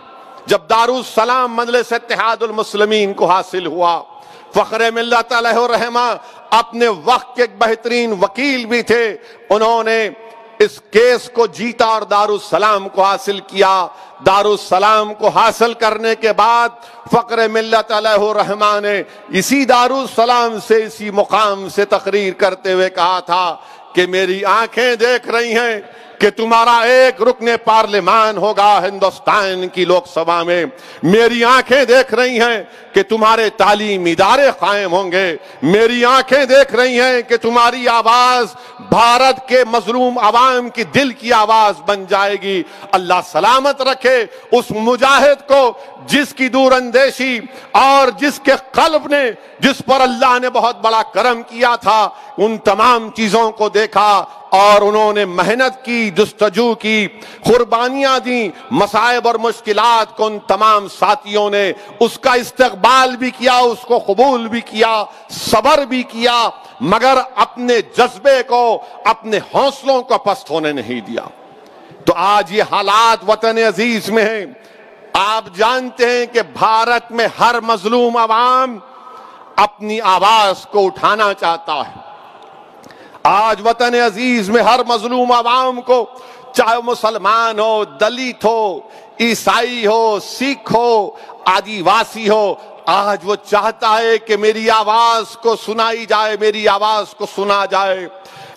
جب دارالسلام مجلس اتحاد المسلمین کو حاصل ہوا، فخر ملت علیہ الرحمہ اپنے وقت کے ایک بہترین وکیل بھی تھے، انہوں نے اس کیس کو جیتا اور دارالسلام کو حاصل کیا. دارالسلام کو حاصل کرنے کے بعد فخر ملت علیہ الرحمہ نے اسی دارالسلام سے، اسی مقام سے تقریر کرتے ہوئے کہا تھا کہ میری آنکھیں دیکھ رہی ہیں کہ تمہارا ایک رکن پارلیمان ہوگا ہندوستان کی لوک سبھا میں. میری آنکھیں دیکھ رہی ہیں کہ تمہارے تعلیمی ادارے قائم ہوں گے. میری آنکھیں دیکھ رہی ہیں کہ تمہاری آواز بھارت کے مظلوم عوام کی دل کی آواز بن جائے گی. اللہ سلامت رکھے اس مجاہد کو جس کی دور اندیشی اور جس کے قلب نے، جس پر اللہ نے بہت بڑا کرم کیا تھا، ان تمام چیزوں کو دیکھا اور انہوں نے محنت کی، جستجو کی، قربانیاں دیں، مصائب اور مشکلات کو ان تمام ساتھیوں نے اس کا استقبال بھی کیا، اس کو قبول بھی کیا، صبر بھی کیا، مگر اپنے جذبے کو، اپنے حوصلوں کو پست ہونے نہیں دیا. تو آج یہ حالات وطن عزیز میں ہیں. آپ جانتے ہیں کہ بھارت میں ہر مظلوم عوام اپنی آواز کو اٹھانا چاہتا ہے. آج وطن عزیز میں ہر مظلوم عوام کو، چاہے مسلمان ہو، دلت ہو، عیسائی ہو، سکھ ہو، آدیواسی ہو، آج وہ چاہتا ہے کہ میری آواز کو سنائی جائے، میری آواز کو سنا جائے،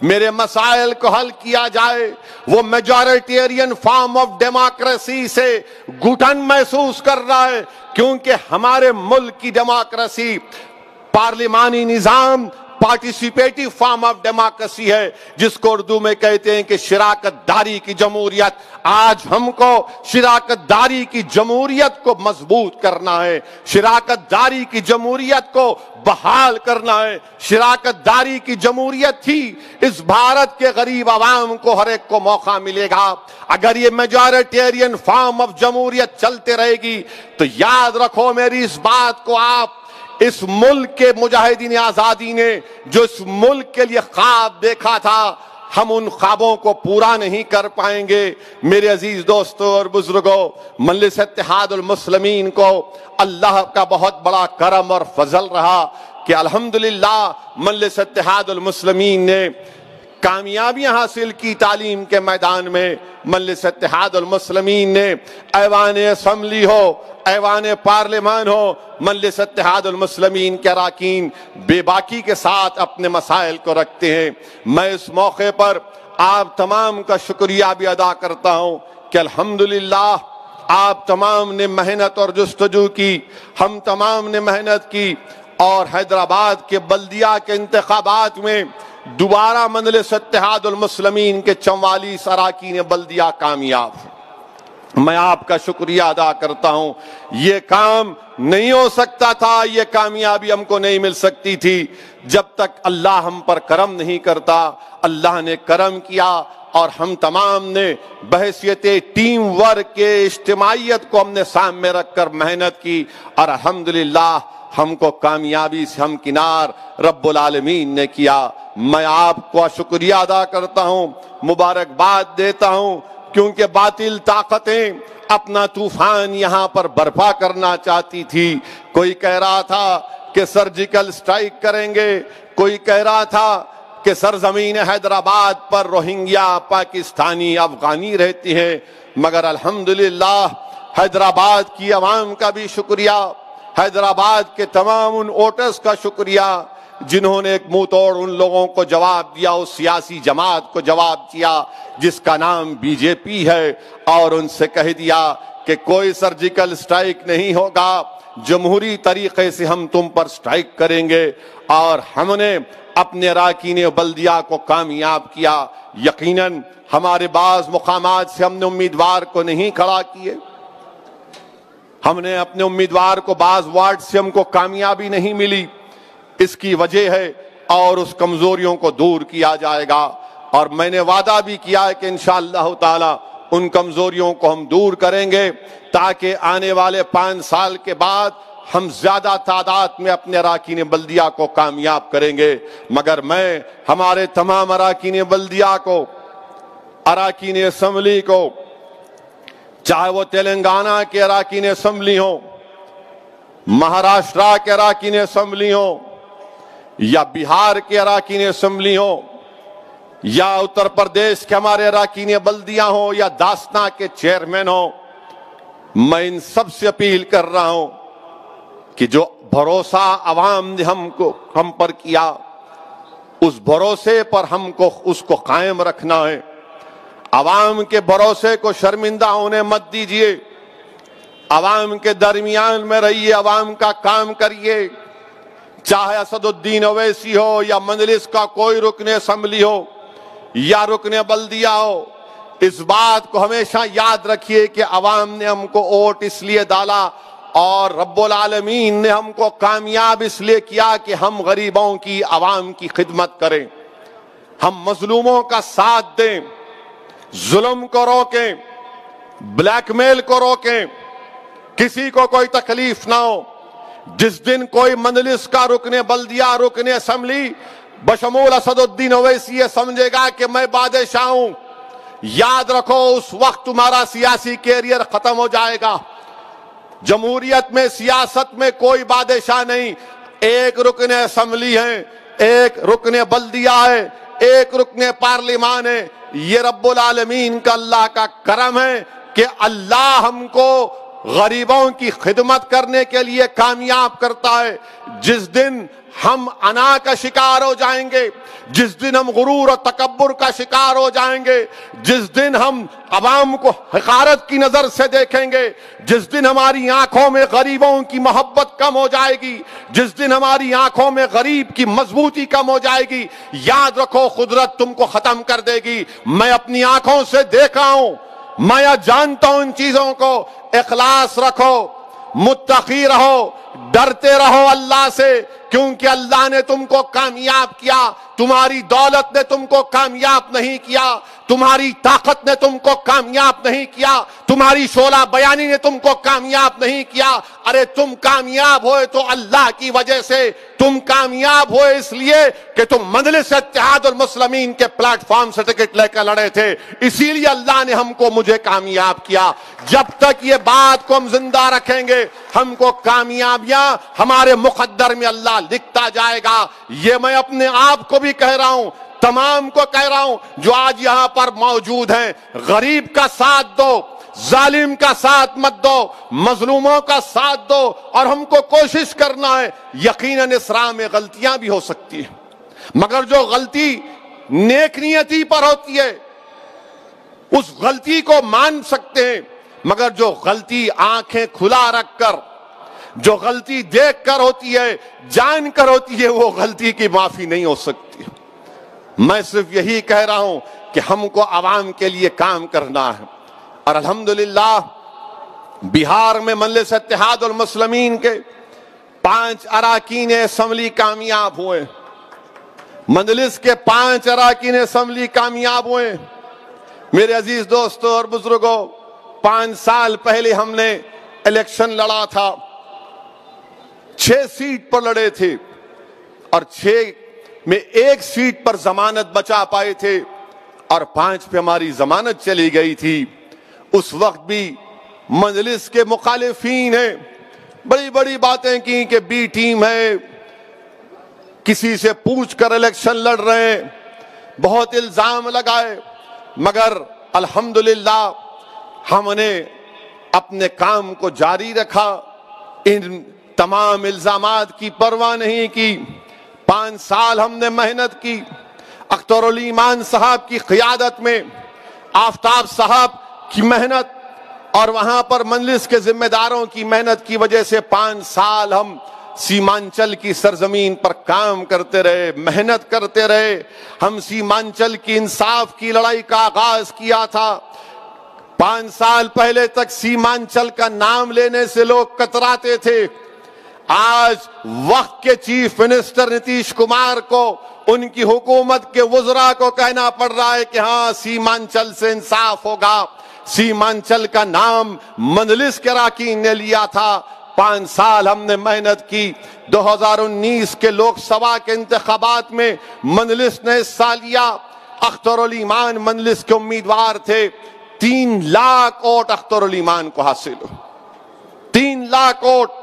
میرے مسائل کو حل کیا جائے. وہ میجورٹیرین فارم آف ڈیموکریسی سے گھٹن محسوس کر رہا ہے، کیونکہ ہمارے ملک کی ڈیموکریسی، پارلیمانی نظام پارٹیسپیٹو فارم آف ڈیموکریسی ہے، جس کو اردو میں کہتے ہیں کہ شراکت داری کی جمہوریت۔ آج ہم کو شراکت داری کی جمہوریت کو مضبوط کرنا ہے، شراکت داری کی جمہوریت کو بحال کرنا ہے۔ شراکت داری کی جمہوریت ہی اس بھارت کے غریب عوام کو ہر ایک کو موقع ملے گا۔ اگر یہ میجورٹیرین فارم آف جمہوریت چلتے رہے گی تو یاد رکھو میری اس بات کو آپ، اس ملک کے مجاہدین آزادی نے جو اس ملک کے لیے خواب دیکھا تھا، ہم ان خوابوں کو پورا نہیں کر پائیں گے۔ میرے عزیز دوستوں اور بزرگوں، مجلس اتحاد المسلمین کو اللہ کا بہت بڑا کرم اور فضل رہا کہ الحمدللہ مجلس اتحاد المسلمین نے کامیابیاں حاصل کی تعلیم کے میدان میں۔ مجلس اتحاد المسلمین نے ایوان اسمبلی ہو، ایوان پارلیمان ہو، مجلس اتحاد المسلمین کے اراکین بے باکی کے ساتھ اپنے مسائل کو رکھتے ہیں۔ میں اس موقع پر آپ تمام کا شکریہ بھی ادا کرتا ہوں کہ الحمدللہ آپ تمام نے محنت اور جستجو کی، ہم تمام نے محنت کی، اور حیدرآباد کے بلدیہ کے انتخابات میں دوبارہ مجلس اتحاد المسلمین کے 44 اراکین بلدیہ کامیاب ہیں۔ میں آپ کا شکریہ ادا کرتا ہوں۔ یہ کام نہیں ہو سکتا تھا، یہ کامیابی ہم کو نہیں مل سکتی تھی جب تک اللہ ہم پر کرم نہیں کرتا۔ اللہ نے کرم کیا اور ہم تمام نے بحیثیت ٹیم ورک کے اجتماعیت کو ہم نے سامنے رکھ کر محنت کی، اور الحمدللہ ہم کو کامیابی سے ہم کنار رب العالمین نے کیا۔ میں آپ کو شکریہ ادا کرتا ہوں، مبارکباد دیتا ہوں، کیونکہ باطل طاقتیں اپنا طوفان یہاں پر برپا کرنا چاہتی تھی۔ کوئی کہہ رہا تھا کہ سرجیکل سٹرائک کریں گے، کوئی کہہ رہا تھا کہ سرزمین حیدرآباد پر روہنگیا پاکستانی افغانی رہتی ہیں، مگر الحمدللہ حیدرآباد کی عوام کا بھی شکریہ، حیدرآباد کے تمام ان ووٹرز کا شکریہ جنہوں نے ایک منہ توڑ ان لوگوں کو جواب دیا، اس سیاسی جماعت کو جواب دیا جس کا نام بی جے پی ہے، اور ان سے کہہ دیا کہ کوئی سرجیکل سٹرائک نہیں ہوگا، جمہوری طریقے سے ہم تم پر سٹرائک کریں گے۔ اور ہم نے اپنے اراکین بلدیہ کو کامیاب کیا۔ یقیناً ہمارے بعض مقامات سے ہم نے امیدوار کو نہیں کھڑا کیے، ہم نے اپنے امیدوار کو بعض وارڈ سے ہم کو کامیابی نہیں ملی، اس کی وجہ ہے، اور اس کمزوریوں کو دور کیا جائے گا۔ اور میں نے وعدہ بھی کیا ہے کہ انشاءاللہ تعالی ان کمزوریوں کو ہم دور کریں گے، تاکہ آنے والے 5 سال کے بعد ہم زیادہ تعداد میں اپنے اراکین بلدیہ کو کامیاب کریں گے۔ مگر میں ہمارے تمام اراکین بلدیہ کو، اراکین اسمبلی کو، چاہے وہ تلنگانہ کے اراکین اسمبلی ہوں، مہاراشٹر کے اراکین اسمبلی ہوں، یا بہار کے اراکین اسمبلی ہوں، یا اتر پردیش کے ہمارے اراکین بلدیہ ہوں، یا داستان کے چیئرمین ہوں، میں ان سب سے اپیل کر رہا ہوں کہ جو بھروسہ عوام نے ہم پر کیا، اس بھروسے پر ہم کو اس کو قائم رکھنا ہے۔ عوام کے بھروسے کو شرمندہ ہونے مت دیجیے، عوام کے درمیان میں رہیے، عوام کا کام کریے، چاہے اسد الدین اویسی ہو، یا مجلس کا کوئی رکن اسمبلی ہو، یا رکن بلدیہ ہو۔ اس بات کو ہمیشہ یاد رکھیے کہ عوام نے ہم کو ووٹ اس لیے ڈالا، اور رب العالمین نے ہم کو کامیاب اس لیے کیا کہ ہم غریبوں کی، عوام کی خدمت کریں، ہم مظلوموں کا ساتھ دیں، ظلم کو روکیں، بلیک میل کو روکیں، کسی کو کوئی تکلیف نہ ہو۔ جس دن کوئی مجلس کا رکن بلدیہ، رکن اسمبلی بشمول اسد الدین اویسی یہ سمجھے گا کہ میں بادشاہ ہوں، یاد رکھو اس وقت تمہارا سیاسی کیریئر ختم ہو جائے گا۔ جمہوریت میں، سیاست میں کوئی بادشاہ نہیں، ایک رکن اسمبلی ہے، ایک رکن بلدیہ ہے، ایک رکن پارلیمان ہے۔ یہ رب العالمین کا، اللہ کا کرم ہے کہ اللہ ہم کو غریبوں کی خدمت کرنے کے لیے کامیاب کرتا ہے۔ جس دن ہم انا کا شکار ہو جائیں گے، جس دن ہم غرور اور تکبر کا شکار ہو جائیں گے، جس دن ہم عوام کو حقارت کی نظر سے دیکھیں گے، جس دن ہماری آنکھوں میں غریبوں کی محبت کم ہو جائے گی، جس دن ہماری آنکھوں میں غریب کی مضبوطی کم ہو جائے گی، یاد رکھو قدرت تم کو ختم کر دے گی۔ میں اپنی آنکھوں سے دیکھا ہوں، میں جانتا ہوں ان چیزوں کو۔ اخلاص رکھو، متقی رہو، ڈرتے رہو اللہ سے، کیونکہ اللہ نے تم کو کامیاب کیا۔ تمہاری دولت نے تم کو کامیاب نہیں کیا، تمہاری طاقت نے تم کو کامیاب نہیں کیا، تمہاری شعلہ بیانی نے تم کو کامیاب نہیں کیا۔ ارے تم کامیاب ہوئے تو اللہ کی وجہ سے، تم کامیاب ہوئے اس لیے کہ تم مجلس اتحاد المسلمین کے پلیٹ فارم سے ٹکٹ لے کر لڑے تھے، اسی لیے اللہ نے ہم کو مجھے کامیاب کیا۔ جب تک یہ بات کو ہم زندہ رکھیں گے، ہم کو کامیابیاں ہمارے مقدر میں اللہ لکھتا جائے گا۔ یہ میں اپنے آپ کو بھی کہہ رہا ہوں، تمام کو کہہ رہا ہوں جو آج یہاں پر موجود ہیں، غریب کا ساتھ دو، ظالم کا ساتھ مت دو، مظلوموں کا ساتھ دو، اور ہم کو کوشش کرنا ہے۔ یقیناً اس راہ میں غلطیاں بھی ہو سکتی ہیں، مگر جو غلطی نیک نیتی پر ہوتی ہے اس غلطی کو مان سکتے ہیں، مگر جو غلطی آنکھیں کھلا رکھ کر، جو غلطی دیکھ کر ہوتی ہے، جان کر ہوتی ہے، وہ غلطی کی معافی نہیں ہو سکتی۔ میں صرف یہی کہہ رہا ہوں کہ ہم کو عوام کے لیے کام کرنا ہے، اور الحمدللہ بہار میں مجلس اتحاد المسلمین کے 5 اراکین اسمبلی کامیاب ہوئے، مجلس کے 5 اراکین اسمبلی کامیاب ہوئے۔ میرے عزیز دوستوں اور بزرگوں، 5 سال پہلے ہم نے الیکشن لڑا تھا، 6 سیٹ پر لڑے تھے، اور 6 میں 1 سیٹ پر ضمانت بچا پائے تھے، اور 5 پہ ہماری ضمانت چلی گئی تھی۔ اس وقت بھی مجلس کے مخالفین ہیں، بڑی بڑی باتیں کی کہ بی ٹیم ہے، کسی سے پوچھ کر الیکشن لڑ رہے ہیں، بہت الزام لگائے، مگر الحمدللہ ہم نے اپنے کام کو جاری رکھا، ان تمام الزامات کی پرواہ نہیں کی۔ 5 سال ہم نے محنت کی، اختر علی ایمان صاحب کی قیادت میں، آفتاب صاحب کی محنت اور وہاں پر مجلس کے ذمہ داروں کی محنت کی وجہ سے 5 سال ہم سیمانچل کی سرزمین پر کام کرتے رہے، محنت کرتے رہے۔ ہم سیمانچل کی انصاف کی لڑائی کا آغاز کیا تھا۔ 5 سال پہلے تک سیمانچل کا نام لینے سے لوگ کتراتے تھے، آج وقت کے چیف منسٹر نتیش کمار کو، ان کی حکومت کے وزراء کو کہنا پڑ رہا ہے کہ ہاں سیمانچل سے انصاف ہوگا۔ سیمانچل کا نام مجلس کے اراکین نے لیا تھا۔ 5 سال ہم نے محنت کی۔ 2019 کے لوک سبھا کے انتخابات میں مجلس نے حصہ لیا، اختر علی ایمان مجلس کے امیدوار تھے۔ 3 لاکھ ووٹ اختر علی ایمان کو حاصل ہو، 3 لاکھ ووٹ۔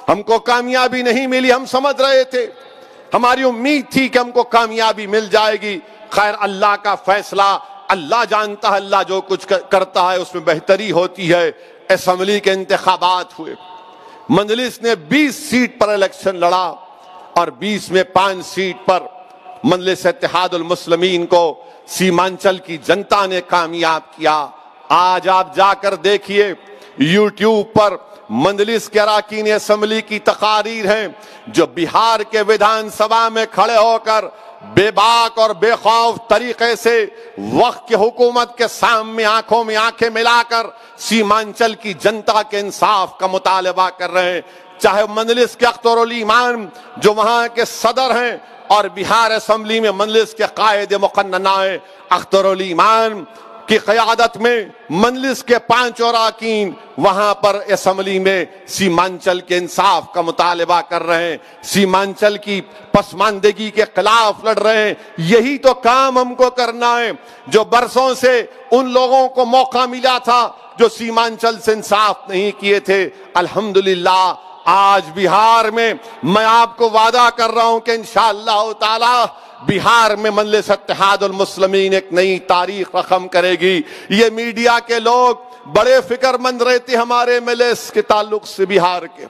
ہم کو کامیابی نہیں ملی، ہم سمجھ رہے تھے، ہماری امید تھی کہ ہم کو کامیابی مل جائے گی۔ خیر اللہ کا فیصلہ، اللہ جانتا ہے، اللہ جو کچھ کرتا ہے اس میں بہتری ہوتی ہے۔ اسمبلی کے انتخابات ہوئے، مجلس نے 20 سیٹ پر الیکشن لڑا، اور 20 میں 5 سیٹ پر مجلس اتحاد المسلمین کو سیمانچل کی جنتا نے کامیاب کیا۔ آج آپ جا کر دیکھیے، یوٹیوب پر مجلس کے اراکین اسمبلی کی تقاریر ہیں جو بہار کے ودھان سبھا میں کھڑے ہو کر بے باک اور بے خوف طریقے سے وقت کی حکومت کے سامنے آنکھوں میں آنکھیں ملا کر سیمانچل کی جنتا کے انصاف کا مطالبہ کر رہے ہیں۔ چاہے مجلس کے اختر علی ایمان جو وہاں کے صدر ہیں، اور بہار اسمبلی میں مجلس کے قائد مقننہ ہیں، اختر علی ایمان کی قیادت میں مجلس کے 5 اراکین وہاں پر اسمبلی میں سیمانچل کے انصاف کا مطالبہ کر رہے ہیں، سیمانچل کی پسماندگی کے خلاف لڑ رہے ہیں۔ یہی تو کام ہم کو کرنا ہے جو برسوں سے ان لوگوں کو موقع ملا تھا جو سیمانچل سے انصاف نہیں کیے تھے۔ الحمدللہ آج بہار میں میں آپ کو وعدہ کر رہا ہوں کہ انشاءاللہ تعالی بہار میں مجلس اتحاد المسلمین ایک نئی تاریخ رقم کرے گی۔ یہ میڈیا کے لوگ بڑے فکر مند رہتے ہمارے مجلس کے تعلق سے، بہار کے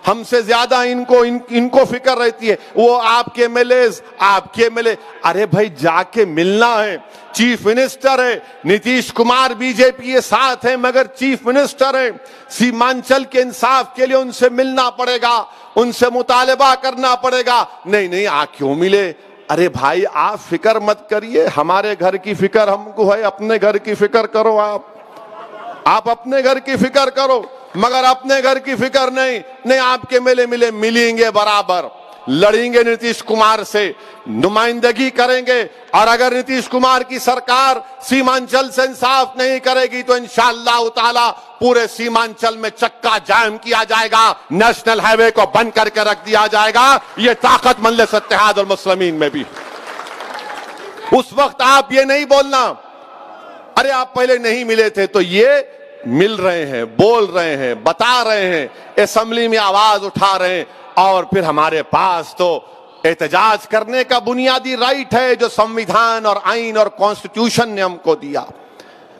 ہم سے زیادہ ان کو فکر رہتی ہے. وہ آپ کے ایم ایل اے ارے بھائی جا کے ملنا ہے. چیف منسٹر ہے نتیش کمار بی جے پی کے ساتھ ہیں مگر چیف منسٹر ہے. سیمانچل کے انصاف کے لیے ان سے ملنا پڑے گا, ان سے مطالبہ کرنا پڑے گا. نہیں آپ کیوں ملے؟ ارے بھائی آپ فکر مت کریے, ہمارے گھر کی فکر ہم کو ہے, اپنے گھر کی فکر کرو. آپ اپنے گھر کی فکر کرو مگر اپنے گھر کی فکر نہیں. آپ کے ملیں گے برابر, لڑیں گے نتیش کمار سے, نمائندگی کریں گے. اور اگر نتیش کمار کی سرکار سیمانچل سے انصاف نہیں کرے گی تو انشاءاللہ تعالی پورے سیمانچل میں چکا جام کیا جائے گا, نیشنل ہائی وے کو بند کر کے رکھ دیا جائے گا. یہ طاقت مجلس اتحاد المسلمین میں بھی. اس وقت آپ یہ نہیں بولنا ارے آپ پہلے نہیں ملے تھے. تو یہ مل رہے ہیں, بول رہے ہیں, بتا رہے ہیں, اسمبلی میں آواز اٹھا رہے ہیں. اور پھر ہمارے پاس تو احتجاج کرنے کا بنیادی رائٹ ہے جو سمویدھان اور آئین اور کانسٹیٹیوشن نے ہم کو دیا.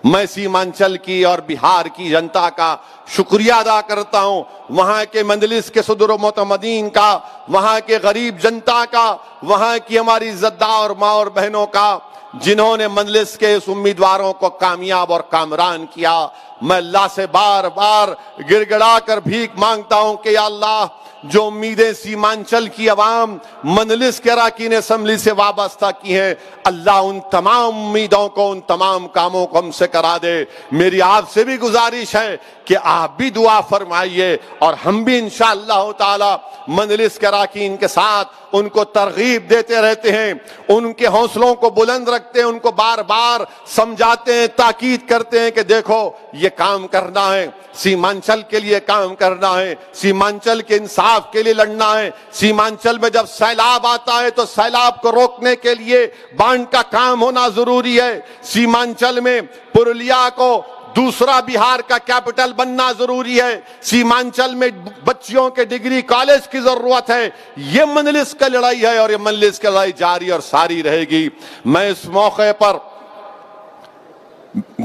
میں سیمانچل کی اور بہار کی جنتا کا شکریہ ادا کرتا ہوں, وہاں کے مجلس کے صدر و معتمدین کا, وہاں کے غریب جنتا کا, وہاں کی ہماری عزتدار ماں اور بہنوں کا, جنہوں نے مجلس کے اس امیدواروں کو کامیاب اور کامران کیا. میں اللہ سے بار بار گڑ گڑا کر بھیک مانگتا ہوں کہ یا اللہ جو امیدیں سیمانچل کی عوام مجلس کے اراکین اسمبلی سے وابستہ کی ہیں, اللہ ان تمام امیدوں کو, ان تمام کاموں کو ہم سے کرا دے. میری آپ سے بھی گزارش ہے کہ آپ بھی دعا فرمائیے اور ہم بھی انشاءاللہ تعالی مجلس کے اراکین کے ساتھ ان کو ترغیب دیتے رہتے ہیں, ان کے حوصلوں کو بلند رکھتے ہیں, ان کو بار بار سمجھاتے ہیں, تاکید کرتے ہیں کہ دیکھو یہ کام کرنا ہے, سیمانچل کے لیے کام کرنا ہے, سیمانچل کے انصاف کے لیے لڑنا ہے. سیمانچل میں جب سیلاب آتا ہے تو سیلاب کو روکنے کے لیے باندھ کا کام ہونا ضروری ہے. سیمانچل میں پرولیا کو دوسرا بہار کا کیپٹل بننا ضروری ہے. سیمانچل میں بچیوں کے ڈگری کالج کی ضرورت ہے. یہ مجلس کا لڑائی ہے اور یہ مجلس کی لڑائی جاری اور ساری رہے گی. میں اس موقع پر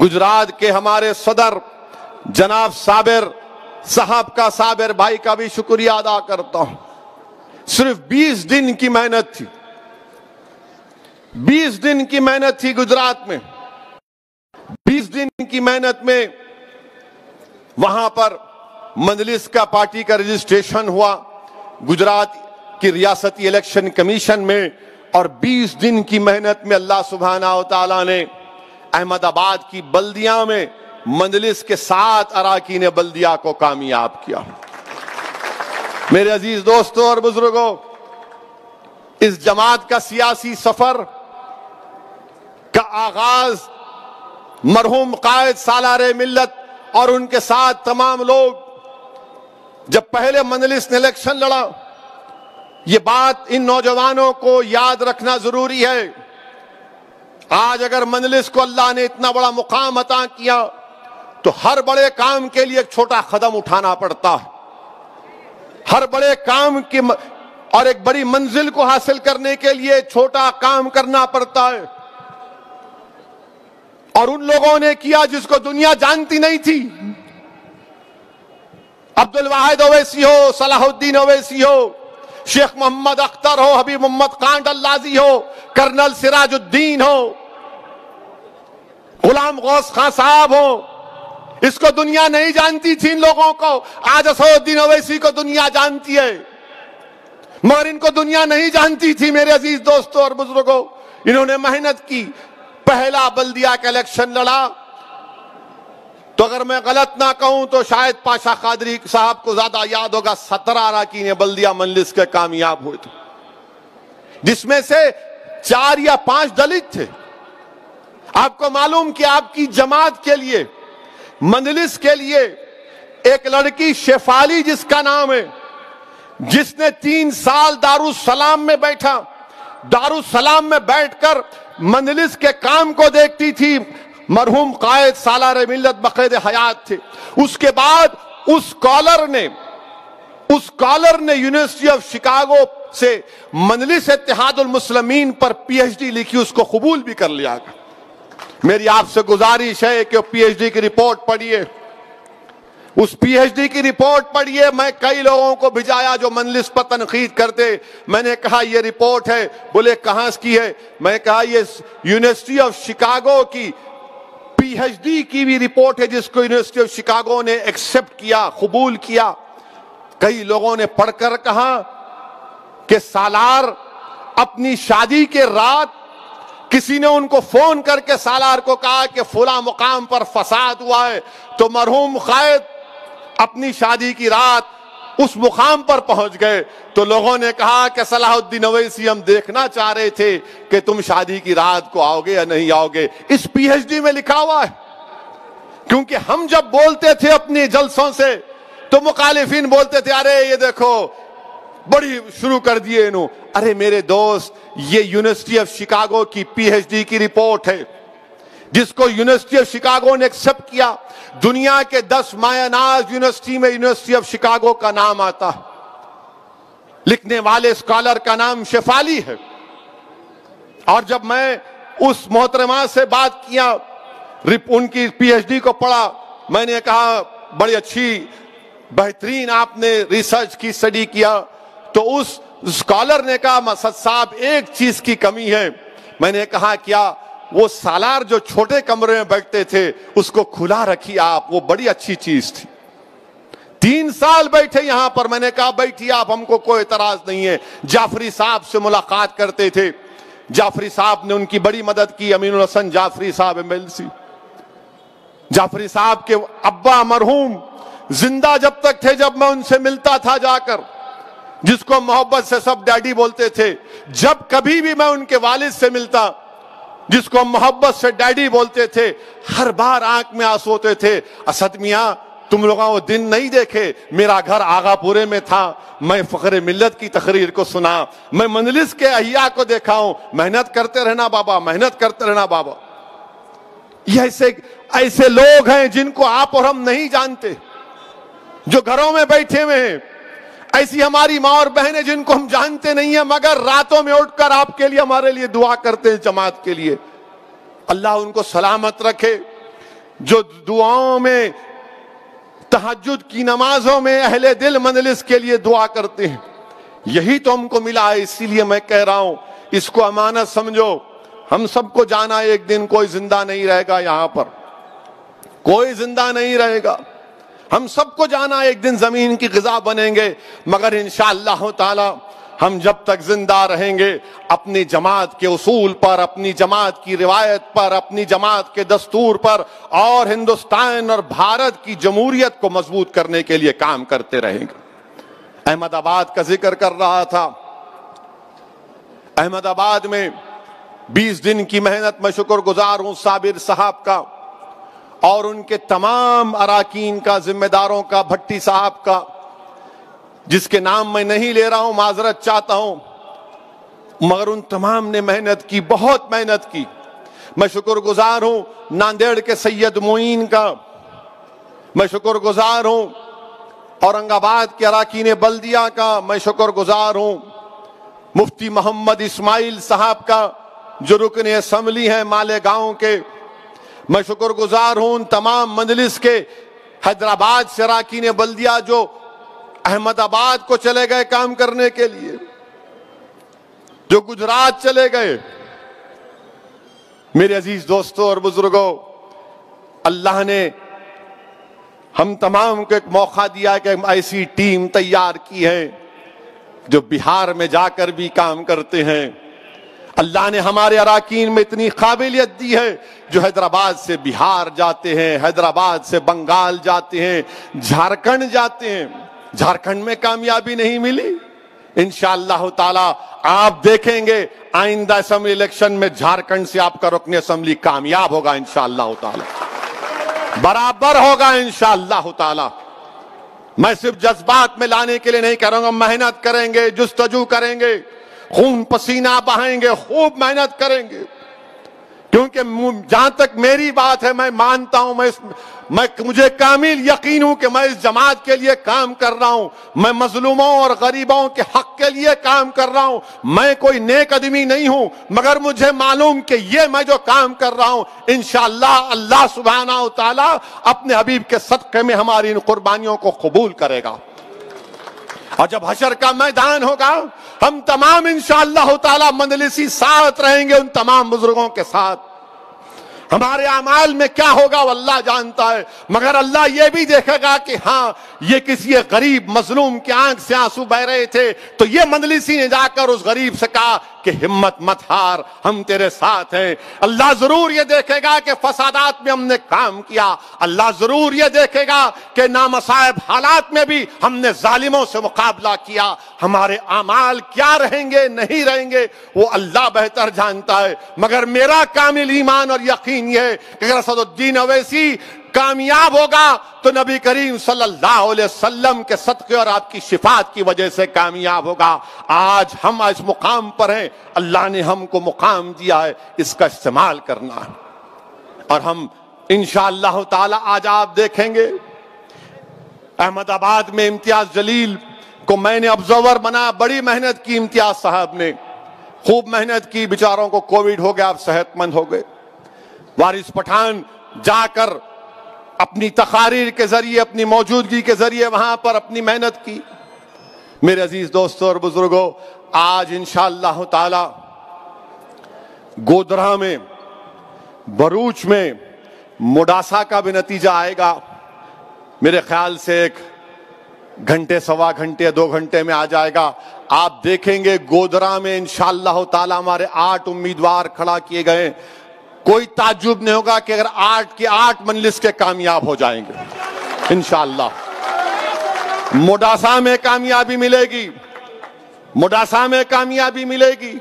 گجرات کے ہمارے صدر جناب صابر بھائی کا بھی شکریہ ادا کرتا ہوں. صرف 20 دن کی محنت تھی, 20 دن کی محنت تھی گجرات میں. 20 دن کی محنت میں وہاں پر مجلس کا پارٹی کا رجسٹریشن ہوا گجرات کی ریاستی الیکشن کمیشن میں, اور 20 دن کی محنت میں اللہ سبحانہ و تعالیٰ نے احمد آباد کی بلدیاں میں مجلس کے 7 اراکین بلدیہ کو کامیاب کیا. میرے عزیز دوستوں اور بزرگوں, اس جماعت کا سیاسی سفر کا آغاز مرحوم قائد سالار ملت اور ان کے ساتھ تمام لوگ جب پہلے مجلس نے الیکشن لڑا. یہ بات ان نوجوانوں کو یاد رکھنا ضروری ہے. آج اگر مجلس کو اللہ نے اتنا بڑا مقام عطا کیا تو ہر بڑے کام کے لیے ایک چھوٹا قدم اٹھانا پڑتا ہے. ہر بڑے کام کی اور ایک بڑی منزل کو حاصل کرنے کے لیے چھوٹا کام کرنا پڑتا ہے. اور ان لوگوں نے کیا جس کو دنیا جانتی نہیں تھی. عبد الواحد اویسی ہو, صلاح الدین اویسی ہو, شیخ محمد اختر ہو, حبیب محمد کانڈ اللازی ہو, کرنل سراج الدین ہو, غلام غوث خان صاحب ہو, اس کو دنیا نہیں جانتی تھی ان لوگوں کو. آج اسد الدین اویسی کو دنیا جانتی ہے مگر ان کو دنیا نہیں جانتی تھی. میرے عزیز دوستوں اور بزرگوں, انہوں نے محنت کی, پہلا بلدیہ کا الیکشن لڑا. تو اگر میں غلط نہ کہوں تو شاید پاشا قادری صاحب کو زیادہ یاد ہوگا, 17 اراکین بلدیہ مجلس کے کامیاب ہوئے تھے, جس میں سے 4 یا 5 دلت تھے. آپ کو معلوم کہ آپ کی جماعت کے لیے, مجلس کے لیے ایک لڑکی شیفالی جس کا نام ہے, جس نے 3 سال دارالسلام میں بیٹھا, دارالسلام میں بیٹھ کر مجلس کے کام کو دیکھتی تھی. مرحوم قائد سالار ملت بقید حیات تھے. اس کے بعد اس اسکالر نے یونیورسٹی آف شکاگو سے مجلس اتحاد المسلمین پر پی ایچ ڈی لکھی, اس کو قبول بھی کر لیا. میری آپ سے گزارش ہے کہ پی ایچ ڈی کی رپورٹ پڑھیے. اس پی ایچ ڈی کی رپورٹ پڑھیے. میں کئی لوگوں کو بھجایا جو مجلس پر تنقید کرتے. میں نے کہا یہ رپورٹ ہے. بولے کہاں کی ہے؟ میں کہا یہ یونیورسٹی آف شکاگو کی پی ایچ ڈی کی بھی رپورٹ ہے جس کو یونیورسٹی آف شکاگو نے ایکسپٹ کیا, قبول کیا. کئی لوگوں نے پڑھ کر کہا کہ سالار اپنی شادی کے رات کسی نے ان کو فون کر کے سالار کو کہا کہ فلاں مقام پر فساد ہوا ہے, تو مرحوم قائد اپنی شادی کی رات اس مقام پر پہنچ گئے. تو لوگوں نے کہا کہ صلاح الدین اویسی ہم دیکھنا چاہ رہے تھے کہ تم شادی کی رات کو آؤ گے یا نہیں آؤ گے. اس پی ایچ ڈی میں لکھا ہوا ہے. کیونکہ ہم جب بولتے تھے اپنے جلسوں سے تو مخالفین بولتے تھے ارے یہ دیکھو بڑی شروع کر دیے انہوں. ارے میرے دوست, یہ یونیورسٹی آف شکاگو کی پی ایچ ڈی کی رپورٹ ہے جس کو یونیورسٹی آف شکاگو نے ایکسپٹ کیا. دنیا کے 10 مایہ ناز یونیورسٹی میں یونیورسٹی آف شکاگو کا نام آتا ہے. لکھنے والے اسکالر کا نام شفالی ہے. اور جب میں اس محترمہ سے بات کیا, ان کی پی ایچ ڈی کو پڑھا, میں نے کہا بڑی اچھی بہترین آپ نے ریسرچ کی, اسٹڈی کیا. تو اس اسکالر نے کہا مسعد صاحب ایک چیز کی کمی ہے. میں نے کہا کیا؟ وہ سالار جو چھوٹے کمرے میں بیٹھتے تھے اس کو کھلا رکھی آپ, وہ بڑی اچھی چیز تھی. 3 سال بیٹھے یہاں پر. میں نے کہا بیٹھیے آپ, ہم کو کوئی اعتراض نہیں ہے. جعفری صاحب سے ملاقات کرتے تھے. جعفری صاحب نے ان کی بڑی مدد کی. امین الحسن جعفری صاحب MLC. جعفری صاحب کے ابا مرحوم زندہ جب تک تھے, جب میں ان سے ملتا تھا جا کر, جس کو محبت سے سب ڈیڈی بولتے تھے, جب کبھی بھی میں ان کے والد سے ملتا جس کو محبت سے ڈیڈی بولتے تھے, ہر بار آنکھ میں آنسو ہوتے تھے. اسد میاں تم لوگوں وہ دن نہیں دیکھے, میرا گھر آغا پورے میں تھا, میں فخر ملت کی تقریر کو سنا, میں مجلس کے احیاء کو دیکھا ہوں, محنت کرتے رہنا بابا, محنت کرتے رہنا بابا. یہ ایسے لوگ ہیں جن کو آپ اور ہم نہیں جانتے, جو گھروں میں بیٹھے ہوئے ہیں. ایسی ہماری ماں اور بہنیں جن کو ہم جانتے نہیں ہیں مگر راتوں میں اٹھ کر آپ کے لیے ہمارے لیے دعا کرتے ہیں, جماعت کے لیے. اللہ ان کو سلامت رکھے. جو دعاؤں میں, تہجد کی نمازوں میں اہل دل مجلس کے لیے دعا کرتے ہیں, یہی تو ہم کو ملا ہے. اسی لیے میں کہہ رہا ہوں اس کو امانت سمجھو. ہم سب کو جانا ایک دن, کوئی زندہ نہیں رہے گا یہاں پر, کوئی زندہ نہیں رہے گا. ہم سب کو جانا ایک دن زمین کی غذا بنیں گے. مگر انشاءاللہ تعالی ہم جب تک زندہ رہیں گے اپنی جماعت کے اصول پر, اپنی جماعت کی روایت پر, اپنی جماعت کے دستور پر اور ہندوستان اور بھارت کی جمہوریت کو مضبوط کرنے کے لیے کام کرتے رہیں گے. احمد آباد کا ذکر کر رہا تھا. احمد آباد میں 20 دن کی محنت, میں شکر گزار ہوں صابر صاحب کا اور ان کے تمام اراکین کا, ذمہ داروں کا, بھٹی صاحب کا, جس کے نام میں نہیں لے رہا ہوں, معذرت چاہتا ہوں, مگر ان تمام نے محنت کی, بہت محنت کی. میں شکر گزار ہوں ناندیڑ کے سید معین کا, میں شکر گزار ہوں اورنگ آباد کے اراکین بلدیہ کا, میں شکر گزار ہوں مفتی محمد اسماعیل صاحب کا جو رکن اسمبلی ہیں مالیگاؤں کے. میں شکر گزار ہوں تمام مجلس کے, حیدرآباد سے اراکین بلدیہ جو احمد آباد کو چلے گئے کام کرنے کے لیے, جو گجرات چلے گئے. میرے عزیز دوستوں اور بزرگوں, اللہ نے ہم تمام کو ایک موقع دیا کہ ہم ایسی ٹیم تیار کی ہے جو بہار میں جا کر بھی کام کرتے ہیں. اللہ نے ہمارے اراکین میں اتنی قابلیت دی ہے جو حیدرآباد سے بہار جاتے ہیں, حیدرآباد سے بنگال جاتے ہیں, جھارکھنڈ جاتے ہیں. جھارکھنڈ میں کامیابی نہیں ملی, انشاءاللہ تعالی آپ دیکھیں گے آئندہ اسمبلی الیکشن میں جھارکھنڈ سے آپ کا رکن اسمبلی کامیاب ہوگا انشاءاللہ تعالی, برابر ہوگا انشاءاللہ تعالی. میں صرف جذبات میں لانے کے لیے نہیں کہہ رہا ہوں, محنت کریں گے, جستجو کریں گے, خون پسینہ بہائیں گے, خوب محنت کریں گے, کیونکہ جہاں تک میری بات ہے میں مانتا ہوں، مجھے کامل یقین ہوں کہ میں اس جماعت کے لیے کام کر رہا ہوں، میں مظلوموں اور غریبوں کے حق کے لیے کام کر رہا ہوں، میں کوئی نیک آدمی نہیں ہوں، مگر مجھے معلوم کہ یہ میں جو کام کر رہا ہوں انشاءاللہ اللہ سبحانہ و تعالی اپنے حبیب کے صدقے میں ہماری ان قربانیوں کو قبول کرے گا۔ اور جب حشر کا میدان ہوگا ہم تمام انشاءاللہ تعالی مجلسی ساتھ رہیں گے ان تمام بزرگوں کے ساتھ۔ ہمارے اعمال میں کیا ہوگا وہ اللہ جانتا ہے، مگر اللہ یہ بھی دیکھے گا کہ ہاں یہ کسی غریب مظلوم کی آنکھ سے آنسو بہ رہے تھے تو یہ مجلسی نے جا کر اس غریب سے کہا کہ ہمت مت ہار، ہم تیرے ساتھ ہیں۔ اللہ ضرور یہ دیکھے گا کہ فسادات میں ہم نے کام کیا، اللہ ضرور یہ دیکھے گا کہ نامصائب حالات میں بھی ہم نے ظالموں سے مقابلہ کیا۔ ہمارے اعمال کیا رہیں گے نہیں رہیں گے وہ اللہ بہتر جانتا ہے، مگر میرا کامل ایمان اور یقین یہ ہے کہ اگر اسد الدین اویسی کامیاب ہوگا تو نبی کریم صلی اللہ علیہ وسلم کے صدقے اور آپ کی شفاعت کی وجہ سے کامیاب ہوگا۔ آج ہم اس مقام پر ہیں، اللہ نے ہم کو مقام دیا ہے، اس کا استعمال کرنا ہے۔ اور ہم انشاءاللہ تعالی آج آپ دیکھیں گے احمد آباد میں امتیاز جلیل کو میں نے ابزرور بنا، بڑی محنت کی امتیاز صاحب نے، خوب محنت کی، بیچاروں کو کووڈ ہو گیا، اب صحت مند ہو گئے۔ وارث پٹھان جا کر اپنی تقاریر کے ذریعے اپنی موجودگی کے ذریعے وہاں پر اپنی محنت کی۔ میرے عزیز دوستوں اور بزرگوں، آج انشاءاللہ تعالی گودرہ میں، بروچ میں، موڈاسا کا بھی نتیجہ آئے گا۔ میرے خیال سے 1 گھنٹے سوا گھنٹے 2 گھنٹے میں آ جائے گا۔ آپ دیکھیں گے گودرہ میں انشاءاللہ تعالی ہمارے 8 امیدوار کھڑا کیے گئے۔ کوئی تعجب نہیں ہوگا کہ اگر 8 کی 8 مجلس کے کامیاب ہو جائیں گے انشاءاللہ۔ موڈاسا میں کامیابی ملے گی، موڈاسا میں کامیابی ملے گی،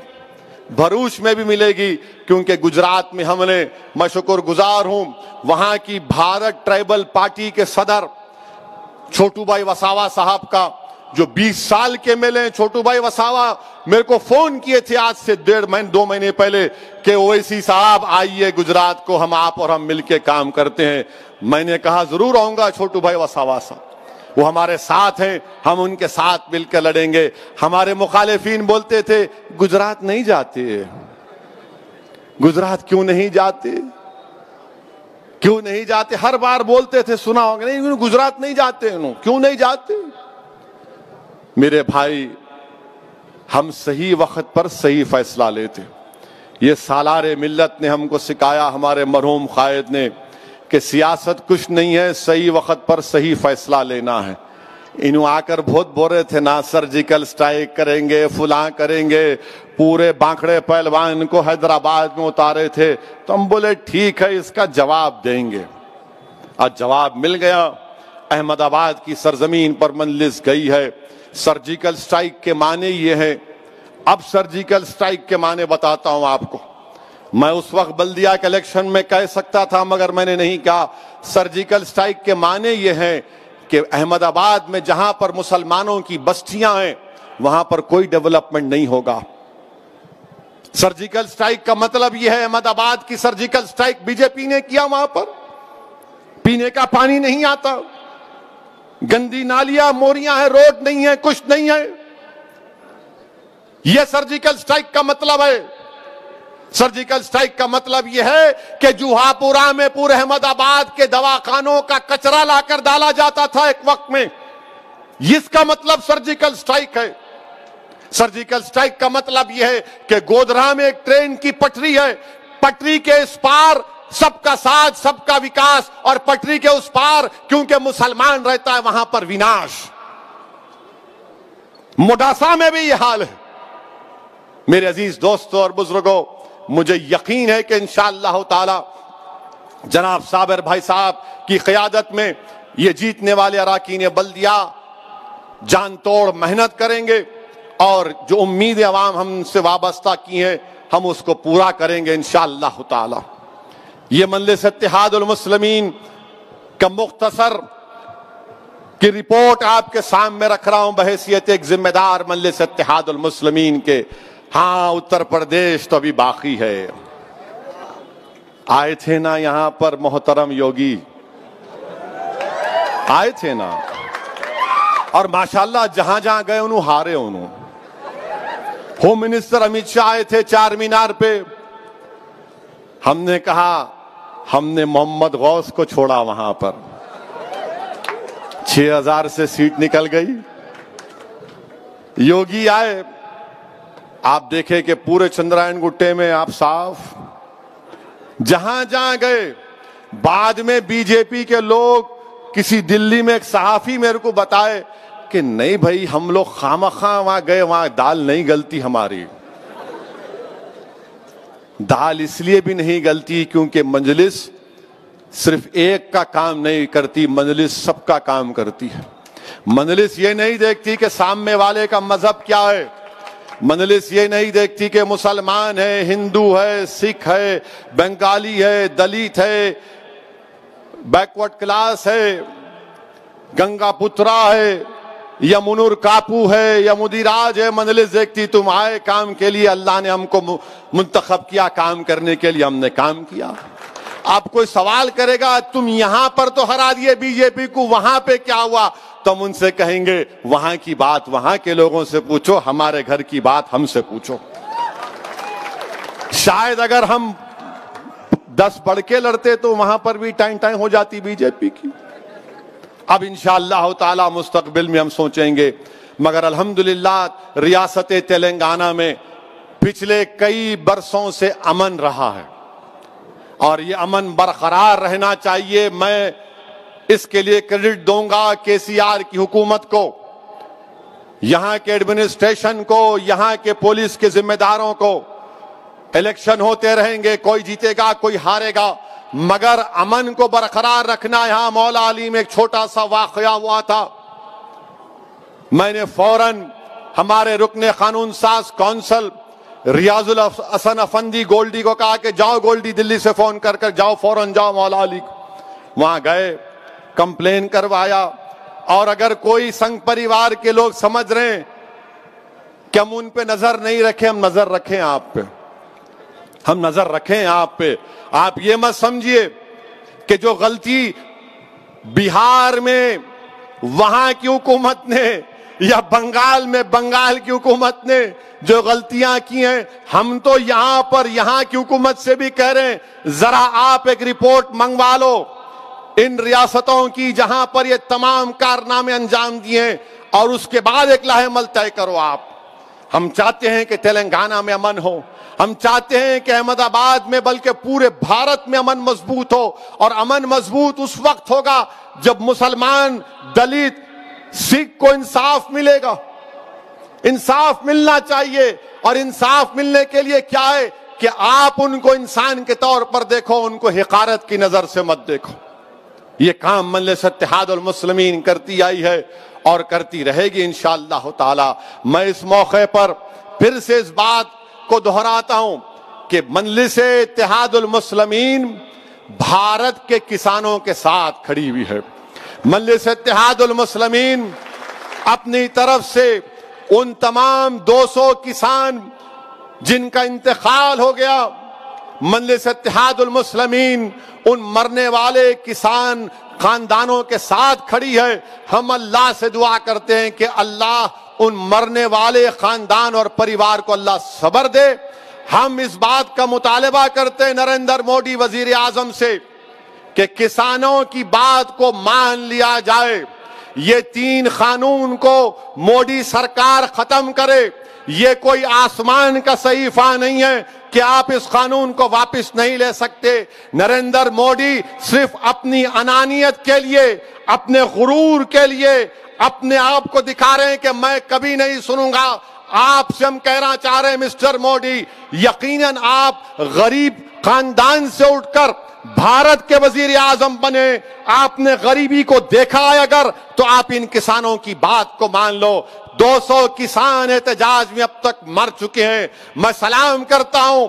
بھروچ میں بھی ملے گی، کیونکہ گجرات میں ہم نے، میں شکر گزار ہوں وہاں کی بھارت ٹرائبل پارٹی کے صدر چھوٹو بھائی وساوا صاحب کا، جو 20 سال کے ملے ہیں۔ چھوٹو بھائی وساوا میرے کو فون کیے تھے آج سے 2 مہینے پہلے کہ اویسی صاحب آئیے گجرات کو، ہم آپ اور ہم مل کے کام کرتے ہیں۔ میں نے کہا ضرور آؤں گا چھوٹو بھائی وساوا صاحب، وہ ہمارے ساتھ ہیں، ہم ان کے ساتھ مل کر لڑیں گے۔ ہمارے مخالفین بولتے تھے گجرات نہیں جاتے، گجرات کیوں نہیں جاتے، کیوں نہیں جاتے، ہر بار بولتے تھے، سنا ہوگا نہیں گجرات نہیں جاتے، کیوں نہیں جاتے؟ میرے بھائی، ہم صحیح وقت پر صحیح فیصلہ لیتے۔ یہ سالار ملت نے ہم کو سکھایا، ہمارے مرحوم قائد نے، کہ سیاست کچھ نہیں ہے، صحیح وقت پر صحیح فیصلہ لینا ہے۔ انہوں آ کر بہت بول رہے تھے نا سرجیکل سٹرائک کریں گے، فلاں کریں گے، پورے بانکڑے پہلوان کو حیدرآباد میں اتارے تھے، تو ہم بولے ٹھیک ہے اس کا جواب دیں گے۔ آج جواب مل گیا، احمد آباد کی سرزمین پر مجلس گئی ہے۔ سرجیکل سٹرائک کے معنی یہ ہے، اب سرجیکل سٹرائک کے معنی بتاتا ہوں آپ کو۔ میں اس وقت بلدیہ کے الیکشن میں کہہ سکتا تھا مگر میں نے نہیں کہا۔ سرجیکل سٹرائک کے معنی یہ ہے کہ احمد آباد میں جہاں پر مسلمانوں کی بستیاں ہیں وہاں پر کوئی ڈیولپمنٹ نہیں ہوگا۔ سرجیکل سٹرائک کا مطلب یہ ہے، احمد آباد کی سرجیکل سٹرائک بی جے پی نے کیا، وہاں پر پینے کا پانی نہیں آتا، گندی نالیاں موریاں ہیں، روڈ نہیں ہے، کچھ نہیں ہے۔ یہ سرجیکل سٹرائک کا مطلب ہے۔ سرجیکل سٹرائک کا مطلب یہ ہے کہ جوہاپورہ میں پورے احمد آباد کے دواخانوں کا کچرا لا کر ڈالا جاتا تھا ایک وقت میں، اس کا مطلب سرجیکل سٹرائک ہے۔ سرجیکل سٹرائک کا مطلب یہ ہے کہ گودرہ میں ایک ٹرین کی پٹری ہے، پٹری کے اس پار سب کا ساتھ، سب کا وکاس، اور پٹری کے اس پار کیونکہ مسلمان رہتا ہے وہاں پر وناش۔ موڈاسا میں بھی یہ حال ہے۔ میرے عزیز دوستوں اور بزرگوں، مجھے یقین ہے کہ انشاءاللہ تعالی جناب صابر بھائی صاحب کی قیادت میں یہ جیتنے والے اراکین بلدیہ جان توڑ محنت کریں گے، اور جو امید عوام ہم سے وابستہ کی ہیں ہم اس کو پورا کریں گے انشاءاللہ تعالی۔ یہ مجلس اتحاد المسلمین کا مختصر کی رپورٹ آپ کے سامنے رکھ رہا ہوں بحیثیت ایک ذمہ دار مجلس اتحاد المسلمین کے۔ ہاں، اتر پردیش تو ابھی باقی ہے، آئے تھے نا یہاں پر محترم یوگی، آئے تھے نا، اور ماشاءاللہ جہاں جہاں گئے انہوں ہارے انہوں. ہوم منسٹر امیت شاہ آئے تھے چار مینار پہ، ہم نے کہا ہم نے محمد غوث کو چھوڑا وہاں پر، 6000 سے سیٹ نکل گئی. یوگی آئے، آپ دیکھیں کہ پورے چندرائن گٹے میں آپ صاف، جہاں جہاں گئے. بعد میں بی جے پی کے لوگ، کسی دلی میں ایک صحافی میرے کو بتائے کہ نہیں بھائی ہم لوگ خامخواہ وہاں گئے، وہاں دال نہیں گلتی ہماری. دال اس لیے بھی نہیں گلتی کیونکہ مجلس صرف ایک کا کام نہیں کرتی، مجلس سب کا کام کرتی ہے. مجلس یہ نہیں دیکھتی کہ سامنے والے کا مذہب کیا ہے، مجلس یہ نہیں دیکھتی کہ مسلمان ہے، ہندو ہے، سکھ ہے، بنگالی ہے، دلت ہے، بیکورڈ کلاس ہے، گنگا پترا ہے یا منور کاپو ہے یا مدیراج ہے. مجلس دیکھتی تم آئے کام کے لیے، اللہ نے ہم کو منتخب کیا کام کرنے کے لیے، ہم نے کام کیا. آپ کوئی سوال کرے گا تم یہاں پر تو ہرا دیے بی جے پی کو، وہاں پہ کیا ہوا؟ تو ہم ان سے کہیں گے وہاں کی بات وہاں کے لوگوں سے پوچھو، ہمارے گھر کی بات ہم سے پوچھو. شاید اگر ہم 10 بڑھ کے لڑتے تو وہاں پر بھی ٹائم ہو جاتی بی جے پی کی. اب انشاءاللہ تعالی مستقبل میں ہم سوچیں گے. مگر الحمدللہ ریاست تلنگانہ میں پچھلے کئی برسوں سے امن رہا ہے اور یہ امن برقرار رہنا چاہیے. میں اس کے لیے کریڈٹ دوں گا کے سی آر کی حکومت کو، یہاں کے ایڈمنسٹریشن کو، یہاں کے پولیس کے ذمہ داروں کو. الیکشن ہوتے رہیں گے، کوئی جیتے گا کوئی ہارے گا، مگر امن کو برقرار رکھنا. یہاں مولا علی میں ایک چھوٹا سا واقعہ ہوا تھا، میں نے فوراً ہمارے رکن قانون ساز کونسل ریاض الحسن افندی گولڈی کو کہا کہ جاؤ گولڈی، دلی سے فون کر جاؤ، فوراً جاؤ مولا علی کو. وہاں گئے، کمپلین کروایا. اور اگر کوئی سنگ پریوار کے لوگ سمجھ رہے ہیں کہ ہم ان پہ نظر نہیں رکھیں، ہم نظر رکھیں آپ پہ، ہم نظر رکھیں آپ پہ. آپ یہ مت سمجھیے کہ جو غلطی بہار میں وہاں کی حکومت نے یا بنگال میں بنگال کی حکومت نے جو غلطیاں کی ہیں، ہم تو یہاں پر یہاں کی حکومت سے بھی کہہ رہے ہیں ذرا آپ ایک رپورٹ منگوا لو ان ریاستوں کی جہاں پر یہ تمام کارنامے انجام دیے ہیں، اور اس کے بعد ایک لاہ عمل طے کرو آپ. ہم چاہتے ہیں کہ تلنگانہ میں امن ہو، ہم چاہتے ہیں کہ احمد آباد میں بلکہ پورے بھارت میں امن مضبوط ہو. اور امن مضبوط اس وقت ہوگا جب مسلمان، دلت، سکھ کو انصاف ملے گا. انصاف ملنا چاہیے، اور انصاف ملنے کے لیے کیا ہے کہ آپ ان کو انسان کے طور پر دیکھو، ان کو حقارت کی نظر سے مت دیکھو. یہ کام مجلس اتحاد المسلمین کرتی آئی ہے اور کرتی رہے گی انشاءاللہ تعالی. میں اس موقع پر پھر سے اس بات کو دہراتا ہوں کہ مجلس اتحاد المسلمین بھارت کے کسانوں کے ساتھ کھڑی ہوئی ہے. مجلس اتحاد المسلمین اپنی طرف سے ان تمام 200 کسان جن کا انتقال ہو گیا، مجلس اتحاد المسلمین ان مرنے والے کسان خاندانوں کے ساتھ کھڑی ہے. ہم اللہ سے دعا کرتے ہیں کہ اللہ ان مرنے والے خاندان اور پریوار کو اللہ صبر دے. ہم اس بات کا مطالبہ کرتے ہیں نریندر مودی وزیر اعظم سے کہ کسانوں کی بات کو مان لیا جائے. یہ 3 قانون کو مودی سرکار ختم کرے. یہ کوئی آسمان کا صحیفہ نہیں ہے کہ آپ اس قانون کو واپس نہیں لے سکتے. نریندر مودی صرف اپنی انانیت کے لیے، اپنے غرور کے لیے اپنے آپ کو دکھا رہے ہیں کہ میں کبھی نہیں سنوں گا. آپ سے ہم کہنا چاہ رہے ہیں مسٹر مودی، یقیناً آپ غریب خاندان سے اٹھ کر بھارت کے وزیر اعظم بنے. آپ نے غریبی کو دیکھا ہے اگر، تو آپ ان کسانوں کی بات کو مان لو. 200 کسان احتجاج میں اب تک مر چکے ہیں. میں سلام کرتا ہوں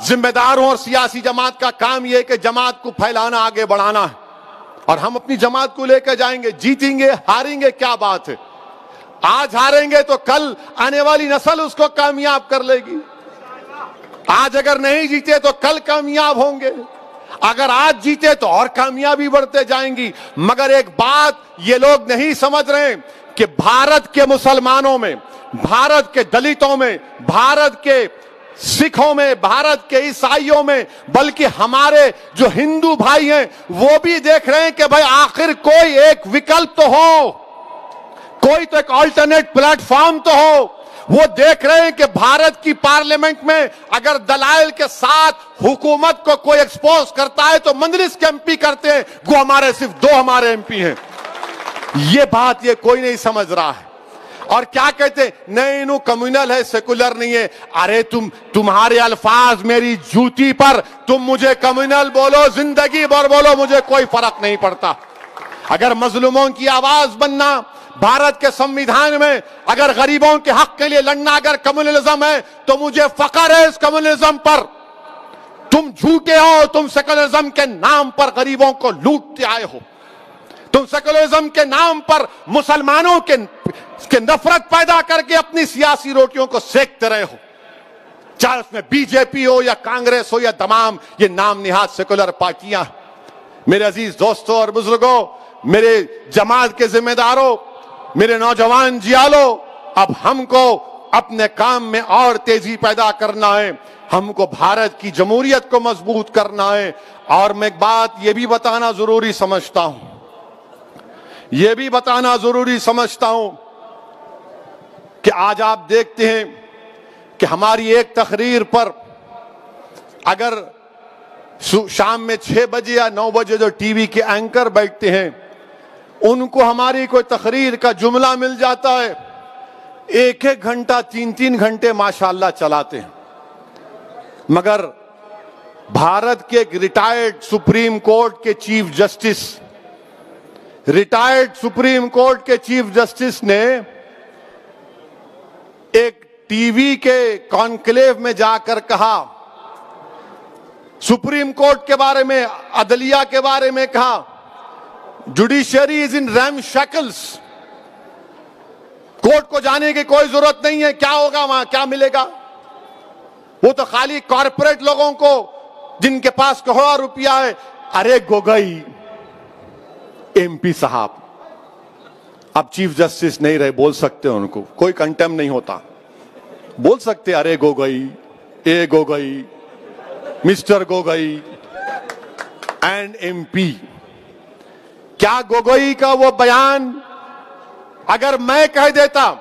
ذمہ داروں اور سیاسی جماعت کا کام یہ ہے کہ جماعت کو پھیلانا، آگے بڑھانا ہے، اور ہم اپنی جماعت کو لے کے جائیں گے. جیتیں گے ہاریں گے کیا بات ہے، آج ہاریں گے تو کل آنے والی نسل اس کو کامیاب کر لے گی. آج اگر نہیں جیتے تو کل کامیاب ہوں گے، اگر آج جیتے تو اور کامیابی بڑھتے جائیں گی. مگر ایک بات یہ لوگ نہیں سمجھ رہے کہ بھارت کے مسلمانوں میں، بھارت کے دلتوں میں، بھارت کے سکھوں میں، بھارت کے عیسائیوں میں، بلکہ ہمارے جو ہندو بھائی ہیں وہ بھی دیکھ رہے ہیں کہ بھائی آخر کوئی ایک وکلپ تو ہو، کوئی تو ایک آلٹرنیٹ پلیٹ فارم تو ہو. وہ دیکھ رہے ہیں کہ بھارت کی پارلیمنٹ میں اگر دلائل کے ساتھ حکومت کو کوئی ایکسپوز کرتا ہے تو مجلس کے ایم پی کرتے ہیں، گو ہمارے صرف 2 ہمارے ایم پی ہیں. یہ بات یہ کوئی نہیں سمجھ رہا ہے. اور کیا کہتے ہیں، نہیں انہوں کمیونل ہے، سیکولر نہیں ہے. ارے تمہارے الفاظ میری جوتی پر، تم مجھے کمیونل بولو، زندگی بھر بولو، مجھے کوئی فرق نہیں پڑتا. اگر مظلوموں کی آواز بننا بھارت کے سمویدھان میں، اگر غریبوں کے حق کے لیے لڑنا اگر کمیونلزم ہے تو مجھے فخر ہے اس کمیونلزم پر. تم جھوٹے ہو، تم سیکولرزم کے نام پر غریبوں کو لوٹتے آئے ہو، تم سیکولرزم کے نام پر مسلمانوں کے نفرت پیدا کر کے اپنی سیاسی روٹیوں کو سیکتے رہے ہو، چاہے اس میں بی جے پی ہو یا کانگریس ہو یا تمام یہ نام نہاد سیکولر پارٹیاں. میرے عزیز دوستوں اور بزرگوں، میرے جماعت کے ذمہ داروں، میرے نوجوان جیالو، اب ہم کو اپنے کام میں اور تیزی پیدا کرنا ہے. ہم کو بھارت کی جمہوریت کو مضبوط کرنا ہے. اور میں ایک بات یہ بھی بتانا ضروری سمجھتا ہوں، یہ بھی بتانا ضروری سمجھتا ہوں کہ آج آپ دیکھتے ہیں کہ ہماری ایک تقریر پر اگر شام میں 6 بجے یا 9 بجے جو ٹی وی کے اینکر بیٹھتے ہیں ان کو ہماری کوئی تقریر کا جملہ مل جاتا ہے، 1-1 گھنٹہ 3-3 گھنٹے ماشاءاللہ چلاتے ہیں. مگر بھارت کے ایک ریٹائرڈ سپریم کورٹ کے chief justice, retired supreme court کے چیف جسٹس نے ایک ٹی وی کے کانکلیو میں جا کر کہا، سپریم کورٹ کے بارے میں، عدلیہ کے بارے میں کہا، judiciary is in RAM shackles. Court کو جانے کی کوئی ضرورت نہیں ہے، کیا ہوگا وہاں، کیا ملے گا؟ وہ تو خالی کارپوریٹ لوگوں کو جن کے پاس کروڑا روپیہ ہے. ارے گوگئی ایم پی صاحب اب چیف جسٹس نہیں رہے، بول سکتے ان کو، کوئی کنٹیم نہیں ہوتا، بول سکتے ارے گوگئی، اے Gogoi, mister Gogoi and M P. کیا گوگوئی کا وہ بیان اگر میں کہہ دیتا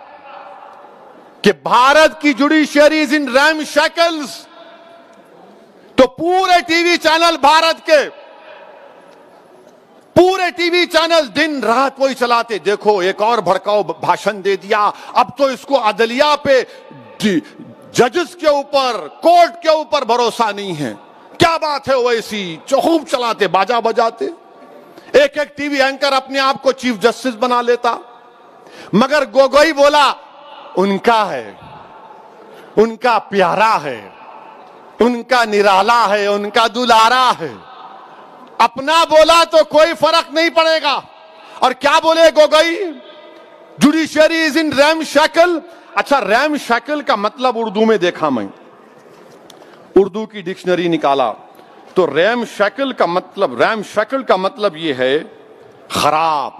کہ بھارت کی judiciary is in RAM shackles تو پورے ٹی وی چینل بھارت کے، پورے ٹی وی چینل دن رات وہی چلاتے، دیکھو ایک اور بھڑکاؤ بھاشن دے دیا، اب تو اس کو عدلیہ پہ، ججز کے اوپر، کورٹ کے اوپر بھروسہ نہیں ہے. کیا بات ہے، ویسی جو خوب چلاتے، باجا بجاتے، ایک ایک ٹی وی اینکر اپنے آپ کو چیف جسٹس بنا لیتا. مگر گوگوئی بولا ان کا ہے، ان کا پیارا ہے، ان کا نرالا ہے، ان کا دلارا ہے. اپنا بولا تو کوئی فرق نہیں پڑے گا. اور کیا بولے Gogoi? Judiciary is in RAM shackle. اچھا ریم شیکل کا مطلب اردو میں دیکھا، میں اردو کی ڈکشنری نکالا تو ریم شیکل کا مطلب یہ ہے خراب،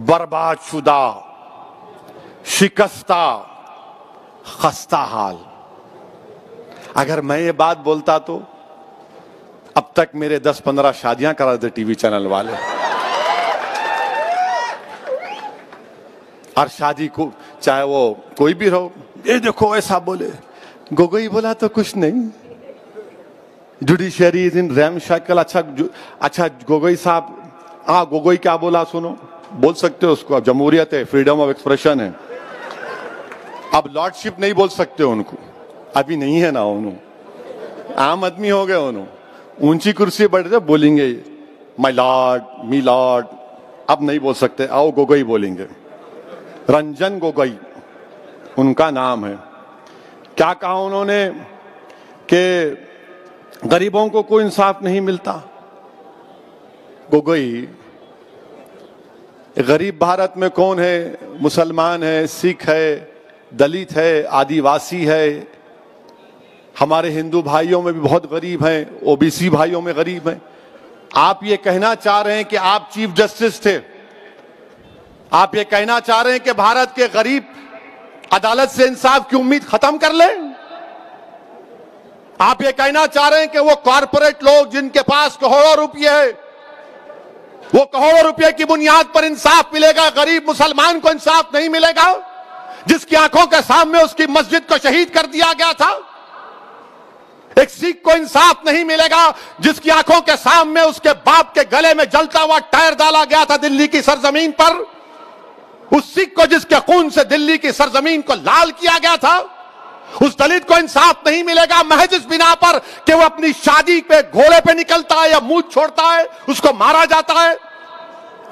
برباد شدہ، شکستہ، خستہ حال. اگر میں یہ بات بولتا تو اب تک میرے 10-15 شادیاں کرا دیتے ٹی وی چینل والے. اور شادی کو چاہے وہ کوئی بھی رہو، یہ دیکھو ایسا بولے. گوگوئی بولا تو کچھ نہیں، judiciary is in RAM shackle. اچھا گوگوئی صاحب، ہاں گوگوئی کیا بولا سنو، بول سکتے ہو اس کو، جمہوریت ہے، فریڈم آف ایکسپریشن ہے. اب لارڈ شپ نہیں بول سکتے ان کو، ابھی نہیں ہے نا، انہوں عام آدمی ہو گئے، انہوں اونچی کرسی بیٹھ رہے بولیں گے مائی لارڈ، می لارڈ. اب نہیں بول سکتے، آؤ گوگوئی بولیں گے. رنجن گوگوئی ان کا نام ہے. کیا کہا انہوں نے کہ غریبوں کو کوئی انصاف نہیں ملتا. گوگوئی غریب بھارت میں کون ہے؟ مسلمان ہے، سکھ ہے، دلت ہے، آدیواسی ہے. ہمارے ہندو بھائیوں میں بھی بہت غریب ہیں، او بی سی بھائیوں میں غریب ہیں. آپ یہ کہنا چاہ رہے ہیں کہ آپ چیف جسٹس تھے، آپ یہ کہنا چاہ رہے ہیں کہ بھارت کے غریب عدالت سے انصاف کی امید ختم کر لیں؟ آپ یہ کہنا چاہ رہے ہیں کہ وہ کارپوریٹ لوگ جن کے پاس کروڑوں روپے ہے، وہ کروڑوں روپے کی بنیاد پر انصاف ملے گا، غریب مسلمان کو انصاف نہیں ملے گا جس کی آنکھوں کے سامنے اس کی مسجد کو شہید کر دیا گیا تھا؟ ایک سکھ کو انصاف نہیں ملے گا جس کی آنکھوں کے سامنے اس کے باپ کے گلے میں جلتا ہوا ٹائر ڈالا گیا تھا دلی کی سرزمین پر؟ اس سکھ کو جس کے خون سے دلی کی سرزمین کو لال کیا گیا تھا؟ اس دلت کو انصاف نہیں ملے گا محض اس بنا پر کہ وہ اپنی شادی پہ گھوڑے پہ نکلتا ہے یا منہ چھوڑتا ہے اس کو مارا جاتا ہے؟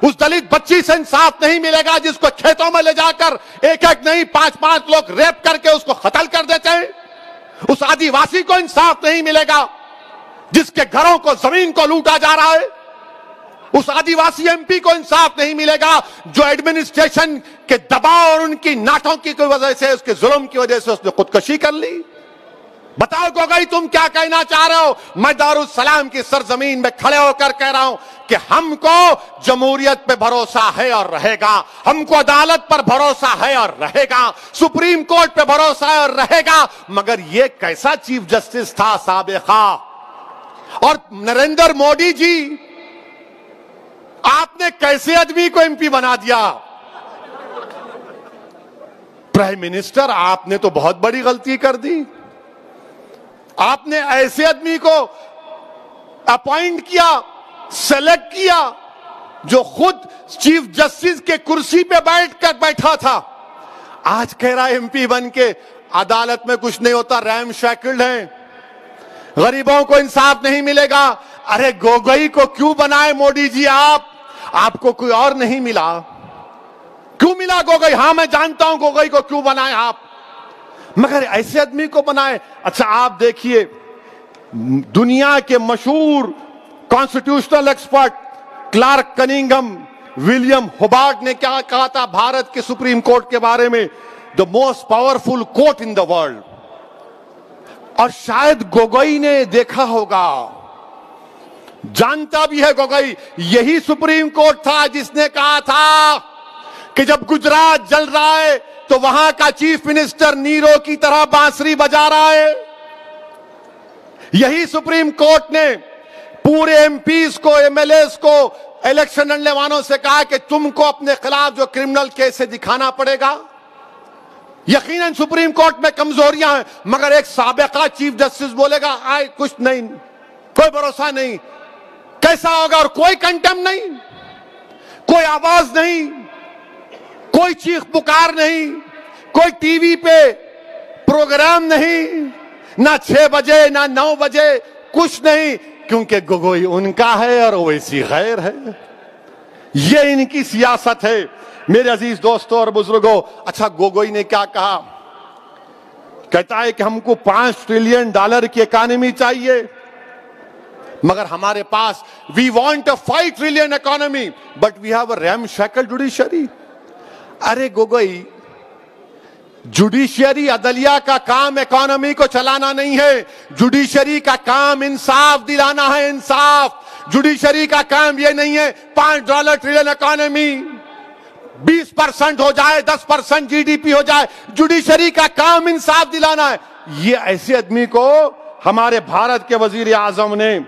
اس دلت بچی سے انصاف نہیں ملے گا جس کو کھیتوں میں لے جا کر ایک ایک نہیں 5-5 لوگ ریپ کر کے اس کو قتل کر دیتے ہیں؟ اس آدیواسی کو انصاف نہیں ملے گا جس کے گھروں کو زمین کو لوٹا جا رہا ہے؟ اس آدیواسی ایم پی کو انصاف نہیں ملے گا جو ایڈمنسٹریشن کے دباؤ اور ان کی ناٹوں کی وجہ سے، اس کے ظلم کی وجہ سے اس نے خودکشی کر لی؟ بتاؤ گوگئی تم کیا کہنا چاہ رہے ہو؟ میں دارالسلام کی سرزمین میں کھڑے ہو کر کہہ رہا ہوں کہ ہم کو جمہوریت پہ بھروسہ ہے اور رہے گا، ہم کو عدالت پر بھروسہ ہے اور رہے گا، سپریم کورٹ پہ بھروسہ ہے اور رہے گا. مگر یہ کیسا چیف جسٹس تھا سابقہ؟ اور نریندر مودی جی، آپ نے کیسے آدمی کو ایم پی بنا دیا؟ پرائم منسٹر آپ نے تو بہت بڑی غلطی کر دی. آپ نے ایسے آدمی کو اپوائنٹ کیا، سلیکٹ کیا جو خود چیف جسٹس کے کرسی پہ بیٹھا تھا. آج کہہ رہا ہے ایم پی بن کے عدالت میں کچھ نہیں ہوتا، ریم شیکلڈ ہیں، غریبوں کو انصاف نہیں ملے گا. ارے گوگئی کو کیوں بنائے مودی جی؟ آپ کو کوئی اور نہیں ملا؟ کیوں ملا گوگئی؟ ہاں میں جانتا ہوں گوگئی کو کیوں بنائے آپ، مگر ایسے آدمی کو بنائے. اچھا آپ دیکھیے، دنیا کے مشہور constitutional expert Clark Cunningham, William Hobart نے کیا کہا تھا بھارت کے سپریم کورٹ کے بارے میں؟ The most powerful court in the world. اور شاید گوگئی نے دیکھا ہوگا، جانتا بھی ہے گوگئی، یہی سپریم کورٹ تھا جس نے کہا تھا کہ جب گجرات جل رہا ہے تو وہاں کا چیف منسٹر نیرو کی طرح بانسری بجا رہا ہے. یہی سپریم کورٹ نے پورے ایم پیز کو، ایم ایل ایز کو، الیکشن لڑنے والوں سے کہا کہ تم کو اپنے خلاف جو کرمنل کیس ہے دکھانا پڑے گا. یقیناً سپریم کورٹ میں کمزوریاں ہیں، مگر ایک سابقہ چیف جسٹس بولے گا کچھ نہیں، کوئی بھروسہ نہیں، کیسا ہوگا؟ اور کوئی کنٹیم نہیں، کوئی آواز نہیں، کوئی چیخ پکار نہیں، کوئی ٹی وی پہ پروگرام نہیں، نہ 6 بجے نہ 9 بجے، کچھ نہیں، کیونکہ گوگوئی ان کا ہے اور اویسی غیر ہے. یہ ان کی سیاست ہے میرے عزیز دوستوں اور بزرگوں. اچھا گوگوئی نے کیا کہا؟ کہتا ہے کہ ہم کو $5 ٹریلین کی اکانومی چاہیے، مگر ہمارے پاس we want a 5 trillion economy but we have a ramshackle judiciary. Array Gogoi, judiciary عدلیہ کا کام اکانومی کو چلانا نہیں ہے، جوڈیشری کا کام انصاف دلانا ہے، انصاف. جوڈیشری کا کام یہ نہیں ہے $5 ٹریلین اکانومی 20% ہو جائے، 10% جی ڈی پی ہو جائے. جوڈیشری کا کام انصاف دلانا ہے. یہ ایسے آدمی کو ہمارے بھارت کے وزیر اعظم نے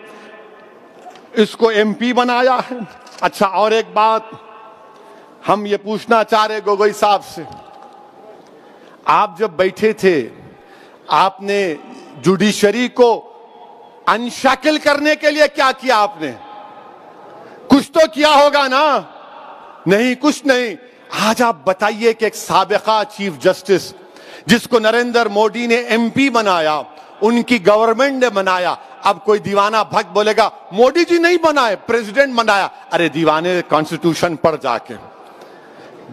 اس کو ایم پی بنایا ہے. اچھا اور ایک بات ہم یہ پوچھنا چاہ رہے گوگوئی صاحب سے، آپ جب بیٹھے تھے آپ نے جوڈیشری کو انشیکل کرنے کے لیے کیا کیا؟ آپ نے کچھ تو کیا ہوگا نا؟ نہیں، کچھ نہیں. آج آپ بتائیے کہ ایک سابقہ چیف جسٹس جس کو نریندر مودی نے ایم پی بنایا، ان کی گورنمنٹ نے بنایا، اب کوئی دیوانہ بھگ بولے گا مودی جی نہیں بنائے، پریزیڈنٹ بنایا. ارے دیوانے کانسٹیٹیوشن پر جا کے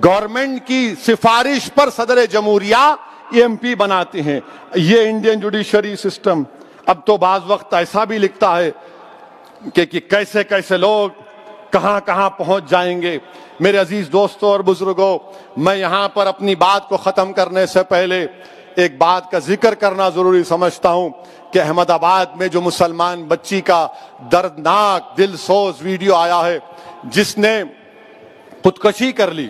گورنمنٹ کی سفارش پر صدر جمہوریہ ایم پی بناتے ہیں. یہ انڈین جوڈیشری سسٹم. اب تو بعض وقت ایسا بھی لکھتا ہے کہ کیسے کیسے لوگ کہاں کہاں پہنچ جائیں گے۔ میرے عزیز دوستوں اور بزرگوں، میں یہاں پر اپنی بات کو ختم کرنے سے پہلے ایک بات کا ذکر کرنا ضروری سمجھتا ہوں کہ احمد آباد میں جو مسلمان بچی کا دردناک دل سوز ویڈیو آیا ہے جس نے خودکشی کر لی،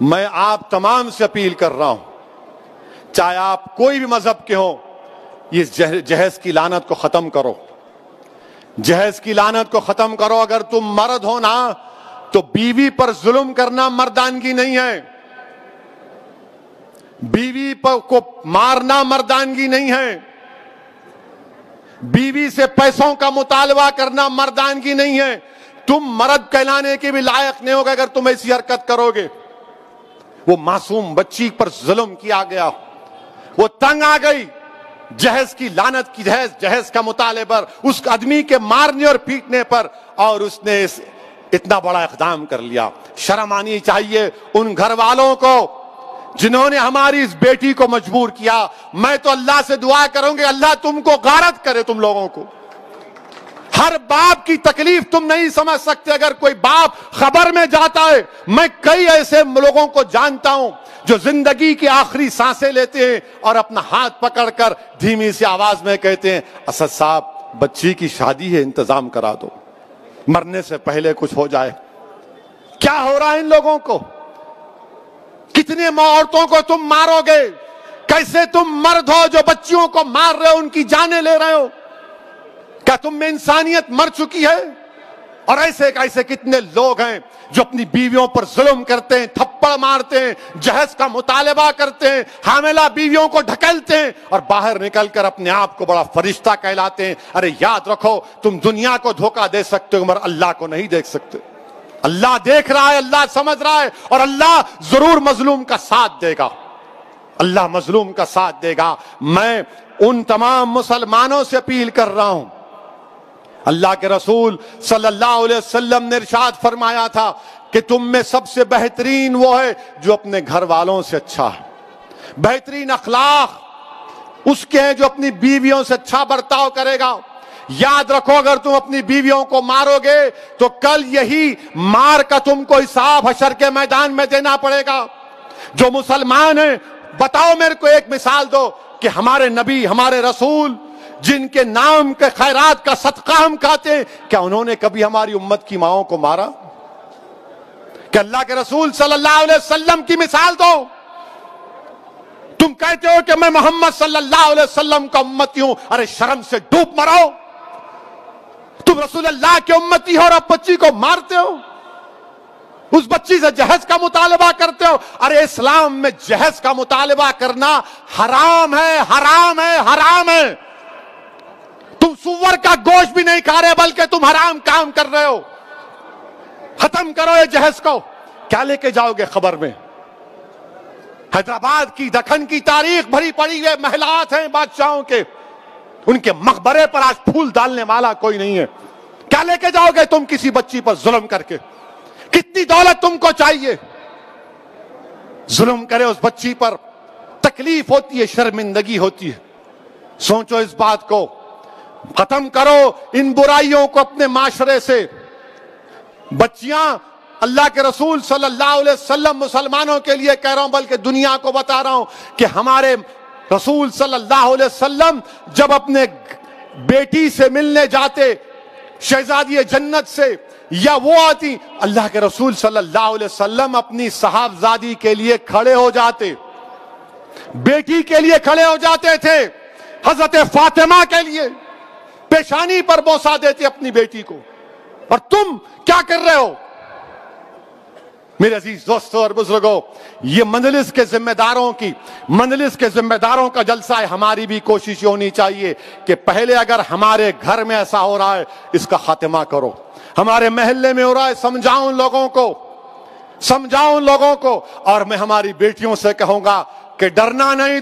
میں آپ تمام سے اپیل کر رہا ہوں، چاہے آپ کوئی بھی مذہب کے ہوں، یہ جہیز کی لعنت کو ختم کرو، جہیز کی لعنت کو ختم کرو۔ اگر تم مرد ہو نا تو بیوی پر ظلم کرنا مردانگی نہیں ہے، بیوی کو مارنا مردانگی نہیں ہے، بیوی سے پیسوں کا مطالبہ کرنا مردانگی نہیں ہے۔ تم مرد کہلانے کے بھی لائق نہیں ہوگا اگر تم ایسی حرکت کرو گے۔ وہ معصوم بچی پر ظلم کیا گیا، وہ تنگ آ گئی جہیز کی لعنت کی، جہیز کا مطالبے پر، اس آدمی کے مارنے اور پیٹنے پر، اور اس نے اتنا بڑا اقدام کر لیا۔ شرم آنی چاہیے ان گھر والوں کو جنہوں نے ہماری اس بیٹی کو مجبور کیا۔ میں تو اللہ سے دعا کروں گی اللہ تم کو غارت کرے، تم لوگوں کو۔ ہر باپ کی تکلیف تم نہیں سمجھ سکتے۔ اگر کوئی باپ خبر میں جاتا ہے، میں کئی ایسے لوگوں کو جانتا ہوں جو زندگی کی آخری سانسیں لیتے ہیں اور اپنا ہاتھ پکڑ کر دھیمی سی آواز میں کہتے ہیں اسد صاحب بچی کی شادی ہے، انتظام کرا دو، مرنے سے پہلے کچھ ہو جائے۔ کیا ہو رہا ہے ان لوگوں کو؟ کتنے عورتوں کو تم مارو گے؟ کیسے تم مرد ہو جو بچیوں کو مار رہے ہو، ان کی جانیں لے رہے ہو؟ کیا تم میں انسانیت مر چکی ہے؟ اور ایسے کتنے لوگ ہیں جو اپنی بیویوں پر ظلم کرتے ہیں، تھپڑ مارتے ہیں، جہیز کا مطالبہ کرتے ہیں، حاملہ بیویوں کو ڈھکیلتے ہیں اور باہر نکل کر اپنے آپ کو بڑا فرشتہ کہلاتے ہیں۔ ارے یاد رکھو، تم دنیا کو دھوکہ دے سکتے ہو مگر اللہ کو نہیں دیکھ سکتے۔ اللہ دیکھ رہا ہے، اللہ سمجھ رہا ہے، اور اللہ ضرور مظلوم کا ساتھ دے گا، اللہ مظلوم کا ساتھ دے گا۔ میں ان تمام مسلمانوں سے اپیل کر رہا ہوں، اللہ کے رسول صلی اللہ علیہ وسلم نے ارشاد فرمایا تھا کہ تم میں سب سے بہترین وہ ہے جو اپنے گھر والوں سے اچھا ہے، بہترین اخلاق اس کے ہیں جو اپنی بیویوں سے اچھا برتاؤ کرے گا۔ یاد رکھو، اگر تم اپنی بیویوں کو مارو گے تو کل یہی مار کا تم کو حساب حشر کے میدان میں دینا پڑے گا۔ جو مسلمان ہیں بتاؤ، میرے کو ایک مثال دو کہ ہمارے نبی، ہمارے رسول جن کے نام کے خیرات کا صدقہ ہم کھاتے ہیں، کیا انہوں نے کبھی ہماری امت کی ماؤں کو مارا؟ کہ اللہ کے رسول صلی اللہ علیہ وسلم کی مثال دو۔ تم کہتے ہو کہ میں محمد صلی اللہ علیہ وسلم کا امتی ہوں، ارے شرم سے ڈوب مرو۔ تم رسول اللہ کے امتی ہو اور اب بچی کو مارتے ہو، اس بچی سے جہیز کا مطالبہ کرتے ہو۔ ارے اسلام میں جہیز کا مطالبہ کرنا حرام ہے، حرام ہے، حرام ہے۔ تم سور کا گوشت بھی نہیں کھا رہے بلکہ تم حرام کام کر رہے ہو۔ ختم کرو یہ جہیز کو۔ کیا لے کے جاؤ گے خبر میں؟ حیدرآباد کی، دکن کی تاریخ بھری پڑی ہوئے محلات ہیں بادشاہوں کے، ان کے مقبرے پر آج پھول ڈالنے والا کوئی نہیں ہے۔ کیا لے کے جاؤ گے تم کسی بچی پر ظلم کر کے؟ کتنی دولت تم کو چاہیے؟ ظلم کرے اس بچی پر، تکلیف ہوتی ہے، شرمندگی ہوتی ہے۔ سوچو اس بات کو، ختم کرو ان برائیوں کو اپنے معاشرے سے۔ بچیاں، اللہ کے رسول صلی اللہ علیہ وسلم مسلمانوں کے لیے کہہ رہا ہوں بلکہ دنیا کو بتا رہا ہوں کہ ہمارے رسول صلی اللہ علیہ وسلم جب اپنے بیٹی سے ملنے جاتے، شہزادی جنت سے، یا وہ آتی، اللہ کے رسول صلی اللہ علیہ وسلم اپنی صاحبزادی کے لیے کھڑے ہو جاتے، بیٹی کے لیے کھڑے ہو جاتے تھے، حضرت فاطمہ کے لیے پیشانی پر بوسہ دیتے اپنی بیٹی کو۔ اور تم کیا کر رہے ہو؟ میرے عزیز دوستوں اور بزرگوں، یہ مجلس کے ذمہ داروں کا جلسہ ہے۔ ہماری بھی کوشش ہونی چاہیے کہ پہلے اگر ہمارے گھر میں ایسا ہو رہا ہے اس کا خاتمہ کرو، ہمارے محلے میں ہو رہا ہے سمجھاؤ ان لوگوں کو، اور میں ہماری بیٹیوں سے کہوں گا کہ ڈرنا نہیں،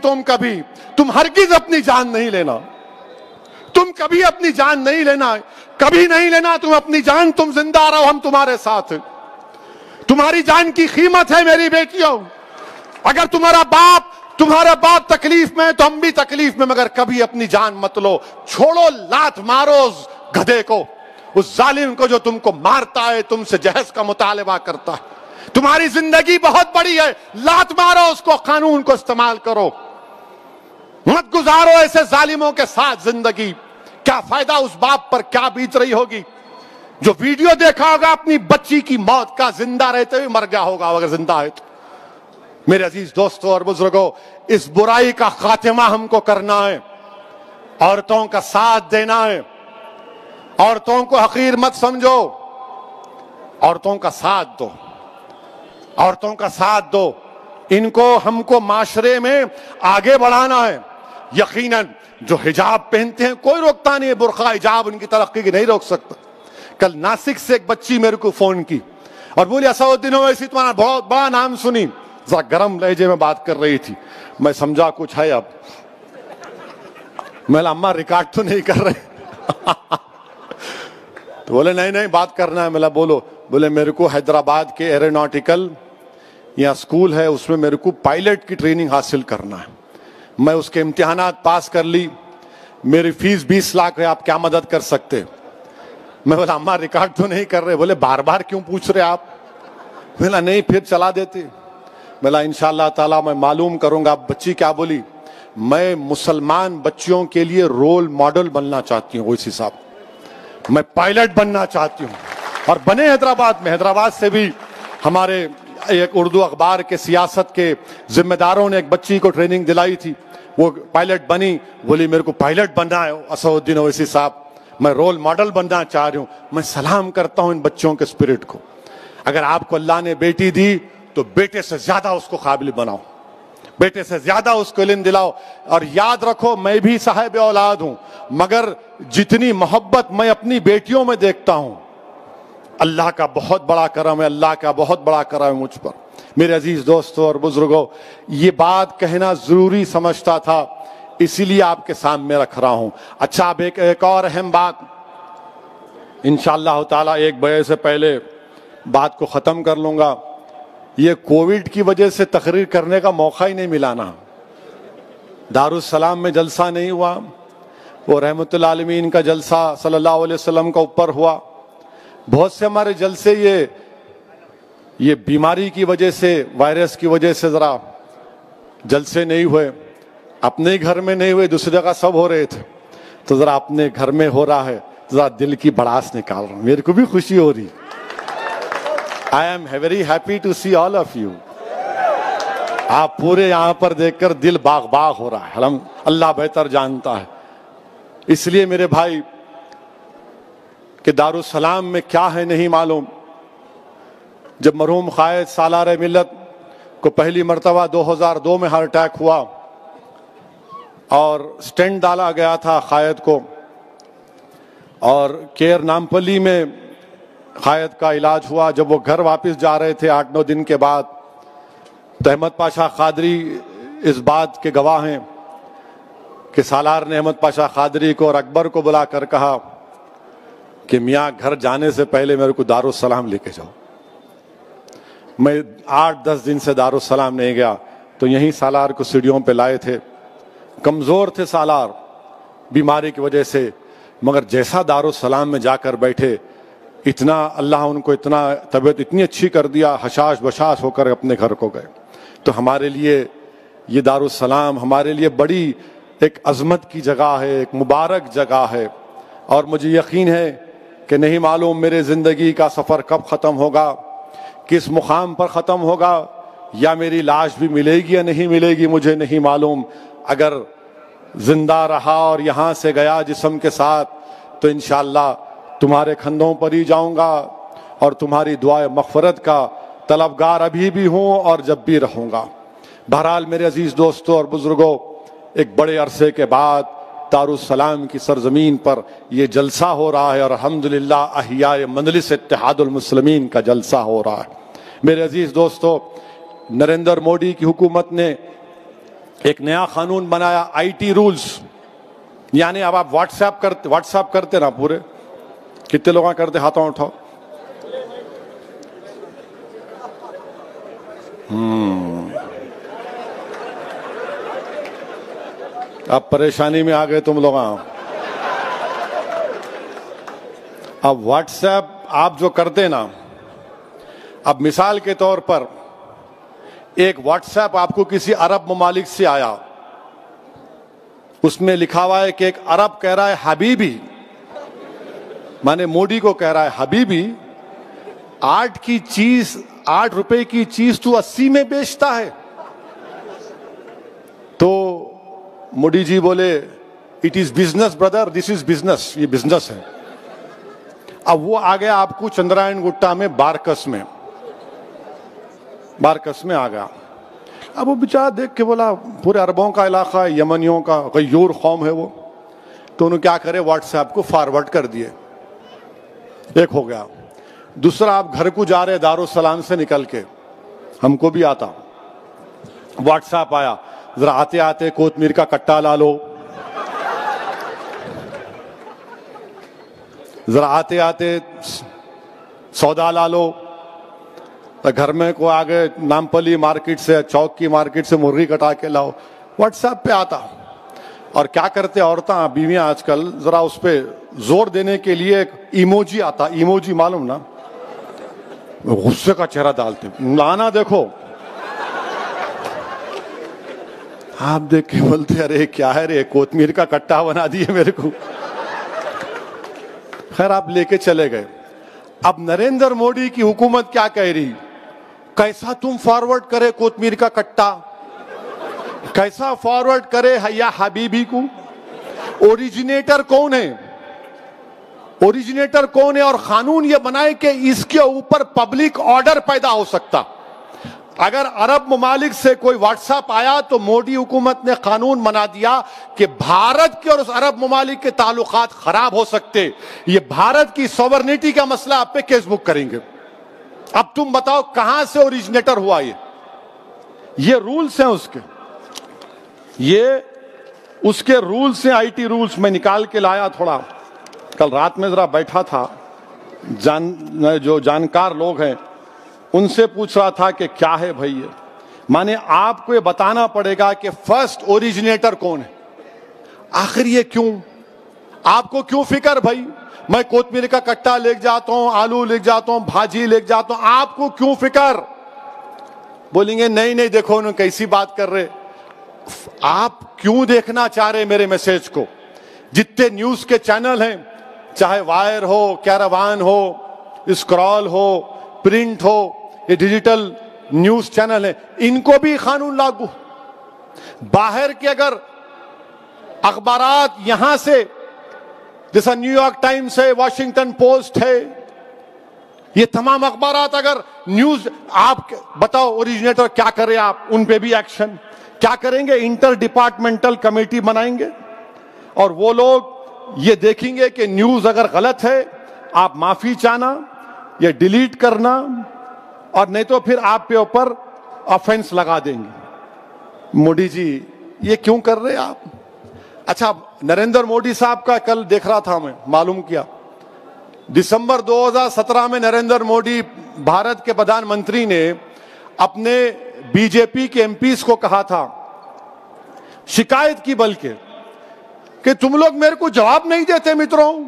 تم ہرگز اپنی جان نہیں لینا، تم کبھی اپنی جان نہیں لینا، کبھی نہیں لینا تم اپنی جان، تم زندہ رہو، ہم تمہارے ساتھ ہیں۔ تمہاری جان کی قیمت ہے میری بیٹیوں۔ اگر تمہارا باپ تمہارا باپ تکلیف میں تو ہم بھی تکلیف میں، مگر کبھی اپنی جان مت لو، چھوڑو لات مارو اس گدھے کو، اس ظالم کو جو تم کو مارتا ہے، تم سے جہیز کا مطالبہ کرتا ہے۔ تمہاری زندگی بہت بڑی ہے، لات مارو اس کو، قانون کو استعمال کرو، مت گزارو ایسے ظالموں کے ساتھ زندگی۔ کیا فائدہ اس باپ پر کیا بیت رہی ہوگی جو ویڈیو دیکھا ہوگا اپنی بچی کی موت کا، زندہ رہتے ہوئے مر گیا ہوگا اگر زندہ ہے تو۔ میرے عزیز دوستوں اور بزرگوں، اس برائی کا خاتمہ ہم کو کرنا ہے، عورتوں کا ساتھ دینا ہے، عورتوں کو حقیر مت سمجھو، عورتوں کا ساتھ دو، عورتوں کا ساتھ دو، ان کو ہم کو معاشرے میں آگے بڑھانا ہے۔ یقیناً جو حجاب پہنتے ہیں کوئی روکتا نہیں ہے، برقع حجاب ان کی ترقی کی نہیں روک سکتا۔ کل ناسک سے ایک بچی میرے کو فون کی اور بولی اسدالدین اویسی تمہارا بہت بڑا نام سنی، ذرا گرم لہجے میں بات کر رہی تھی، میں سمجھا کچھ ہے اب، میں اماں ریکارڈ تو نہیں کر رہے تو بولے نہیں بات کرنا ہے، میں بولو، بولے میرے کو حیدرآباد کے ایروناٹیکل یا اسکول ہے اس میں میرے کو پائلٹ کی ٹریننگ حاصل کرنا ہے، میں اس کے امتحانات پاس کر لی، میری فیس 20 لاکھ ہے، آپ کیا مدد کر سکتے؟ میں بولا اماں ریکارڈ تو نہیں کر رہے، بولے بار بار کیوں پوچھ رہے آپ؟ میں بولا نہیں پھر چلا دیتے، میں بولا انشاءاللہ تعالیٰ میں معلوم کروں گا۔ بچی کیا بولی؟ میں مسلمان بچیوں کے لیے رول ماڈل بننا چاہتی ہوں، اویسی صاحب میں پائلٹ بننا چاہتی ہوں، اور بنے حیدرآباد میں۔ حیدرآباد سے بھی ہمارے ایک اردو اخبار کے سیاست کے ذمہ داروں نے ایک بچی کو ٹریننگ دلائی تھی، وہ پائلٹ بنی، بولی میرے کو پائلٹ بننا ہے اسدالدین اویسی صاحب، میں رول ماڈل بننا چاہ رہی ہوں۔ میں سلام کرتا ہوں ان بچوں کے اسپرٹ کو۔ اگر آپ کو اللہ نے بیٹی دی تو بیٹے سے زیادہ اس کو قابل بناؤ، بیٹے سے زیادہ اس کو علم دلاؤ، اور یاد رکھو میں بھی صاحب اولاد ہوں، مگر جتنی محبت میں اپنی بیٹیوں میں دیکھتا ہوں، اللہ کا بہت بڑا کرم ہے، اللہ کا بہت بڑا کرم ہے مجھ پر۔ میرے عزیز دوستوں اور بزرگوں، یہ بات کہنا ضروری سمجھتا تھا، اسی لیے آپ کے سامنے رکھ رہا ہوں۔ اچھا اب ایک اور اہم بات، انشاءاللہ تعالیٰ 1 بجے سے پہلے بات کو ختم کر لوں گا۔ یہ کووڈ کی وجہ سے تقریر کرنے کا موقع ہی نہیں ملانا، دارالسلام میں جلسہ نہیں ہوا، وہ رحمت العالمین کا جلسہ صلی اللہ علیہ وسلم کا اوپر ہوا، بہت سے ہمارے جلسے یہ بیماری کی وجہ سے، وائرس کی وجہ سے ذرا جلسے نہیں ہوئے، اپنے گھر میں نہیں ہوئے، دوسری جگہ سب ہو رہے تھے، تو ذرا اپنے گھر میں ہو رہا ہے، ذرا دل کی بڑاس نکال رہا ہوں، میرے کو بھی خوشی ہو رہی۔ I am very happy to see all of you۔ آپ پورے یہاں پر دیکھ کر دل باغ باغ ہو رہا ہے، اللہ بہتر جانتا ہے۔ اس لیے میرے بھائی کہ دارالسلام میں کیا ہے نہیں معلوم۔ جب مرحوم قائد سالار ملت کو پہلی مرتبہ 2002 میں ہارٹ اٹیک ہوا اور سٹینٹ ڈالا گیا تھا قائد کو، اور کیئر نامپلی میں قائد کا علاج ہوا، جب وہ گھر واپس جا رہے تھے 8-9 دن کے بعد، تو احمد پاشا قادری اس بات کے گواہ ہیں کہ سالار نے احمد پاشا قادری کو اور اکبر کو بلا کر کہا کہ میاں گھر جانے سے پہلے میرے کو دارالسلام لے کے جاؤ۔ میں 8-10 دن سے دارالسلام نہیں گیا، تو یہیں سالار کو سیڑھیوں پہ لائے تھے، کمزور تھے سالار بیماری کی وجہ سے، مگر جیسا دارالسلام میں جا کر بیٹھے، اتنا اللہ ان کو اتنا طبیعت اتنی اچھی کر دیا، حشاش بشاش ہو کر اپنے گھر کو گئے۔ تو ہمارے لیے یہ دارالسلام ہمارے لیے بڑی ایک عظمت کی جگہ ہے، ایک مبارک جگہ ہے، اور مجھے یقین ہے کہ نہیں معلوم میرے زندگی کا سفر کب ختم ہوگا، کس مقام پر ختم ہوگا، یا میری لاش بھی ملے گی یا نہیں ملے گی مجھے نہیں معلوم۔ اگر زندہ رہا اور یہاں سے گیا جسم کے ساتھ تو انشاءاللہ تمہارے کندھوں پر ہی جاؤں گا، اور تمہاری دعائے مغفرت کا طلبگار ابھی بھی ہوں اور جب بھی رہوں گا۔ بہرحال میرے عزیز دوستوں اور بزرگوں، ایک بڑے عرصے کے بعد دارالسلام کی سرزمین پر یہ جلسہ ہو رہا ہے، اور الحمدللہ احیاء مجلس اتحاد المسلمین کا جلسہ ہو رہا ہے۔ میرے عزیز دوستوں، نریندر مودی کی حکومت نے ایک نیا قانون بنایا، IT رولز، یعنی اب آپ واٹس ایپ کرتے نا پورے، کتنے لوگ کرتے؟ ہاتھوں اٹھاؤ۔ اب پریشانی میں آ گئے تم لوگ. اب واٹس ایپ آپ جو کرتے نا, اب مثال کے طور پر ایک واٹس ایپ آپ کو کسی عرب ممالک سے آیا, اس میں لکھا ہوا ہے کہ ایک عرب کہہ رہا ہے حبیبی, مانے موڈی کو کہہ رہا ہے حبیبی 8 روپے کی چیز تو 80 میں بیچتا ہے. تو موڈی جی بولے it is business Brother, this is business, یہ بزنس ہے. اب وہ آ گیا آپ کو چندرائن گٹا میں بارکس میں آ گیا. اب وہ بیچارہ دیکھ کے بولا پورے عربوں کا علاقہ ہے, یمنیوں کا غیور قوم ہے وہ, تو انہوں کیا کرے واٹس ایپ کو فارورڈ کر دیے. ایک ہو گیا. دوسرا, آپ گھر کو جا رہے دارالسلام سے نکل کے, ہم کو بھی آتا, واٹس ایپ آیا, ذرا آتے آتے کوتمیر کا کٹا لا لو, ذرا آتے آتے سودا لا لو. گھر میں کو آگے نامپلی مارکیٹ سے, چوک کی مارکیٹ سے مرغی کٹا کے لاؤ. واٹس ایپ پہ آتا. اور کیا کرتے عورتیں بیویاں آج کل, ذرا اس پہ زور دینے کے لیے ایک ایموجی آتا, ایموجی معلوم نا, غصے کا چہرہ ڈالتے, لانا دیکھو. آپ دیکھ کے بولتے ارے کیا ہے رے, کوتمیر کا کٹا بنا دیے میرے کو. خیر آپ لے کے چلے گئے. اب نریندر مودی کی حکومت کیا کہہ رہی, کیسا تم فارورڈ کرے کوتمیر کا کٹا, کیسا فارورڈ کرے یا حبیبی کو. اوریجنیٹر کون ہے, اوریجنیٹر کون ہے, اور قانون یہ بنائے کہ اس کے اوپر پبلک آرڈر پیدا ہو سکتا. اگر عرب ممالک سے کوئی واٹس ایپ آیا تو مودی حکومت نے قانون بنا دیا کہ بھارت کے اور اس عرب ممالک کے تعلقات خراب ہو سکتے, یہ بھارت کی سوورنٹی کا مسئلہ آپ پہ کیس بک کریں گے. اب تم بتاؤ کہاں سے اوریجنیٹر ہوا یہ رولز ہیں اس کے, یہ اس کے رولز ہیں, آئی ٹی رولز. میں نکال کے لایا تھوڑا, کل رات میں ذرا بیٹھا تھا, جو جانکار لوگ ہیں ان سے پوچھ رہا تھا کہ کیا ہے بھائی یہ. مانے آپ کو یہ بتانا پڑے گا کہ فرسٹ اوریجنیٹر کون ہے. آخر یہ کیوں, آپ کو کیوں فکر بھائی, میں کوتمیر کا کٹا لے جاتا ہوں, آلو لے جاتا ہوں, بھاجی لے جاتا ہوں, آپ کو کیوں فکر. بولیں گے نہیں دیکھو انہوں کیسی بات کر رہے. آپ کیوں دیکھنا چاہ رہے میرے میسج کو. جتنے نیوز کے چینل ہیں, چاہے وائر ہو, کیراوان ہو, اسکرال ہو, پرنٹ ہو, یہ ڈیجیٹل نیوز چینل ہیں, ان کو بھی قانون لاگو. باہر کے اگر اخبارات یہاں سے, جیسا نیو یارک ٹائمز ہے, واشنگٹن پوسٹ ہے, یہ تمام اخبارات اگر نیوز, آپ بتاؤ اوریجنیٹر کیا کرے, آپ ان پہ بھی ایکشن کیا کریں گے. انٹر ڈپارٹمنٹل کمیٹی بنائیں گے اور وہ لوگ یہ دیکھیں گے کہ نیوز اگر غلط ہے آپ معافی چاہنا یا ڈیلیٹ کرنا, اور نہیں تو پھر آپ پہ اوپر آفینس لگا دیں گے. مودی جی یہ کیوں کر رہے آپ. اچھا, نریندر مودی صاحب کا کل دیکھ رہا تھا میں, معلوم کیا دسمبر 2017 میں نریندر مودی بھارت کے پردھان منتری نے اپنے بی جے پی کے ایم پیز کو کہا تھا, شکایت کی بلکہ, کہ تم لوگ میرے کو جواب نہیں دیتے متروں.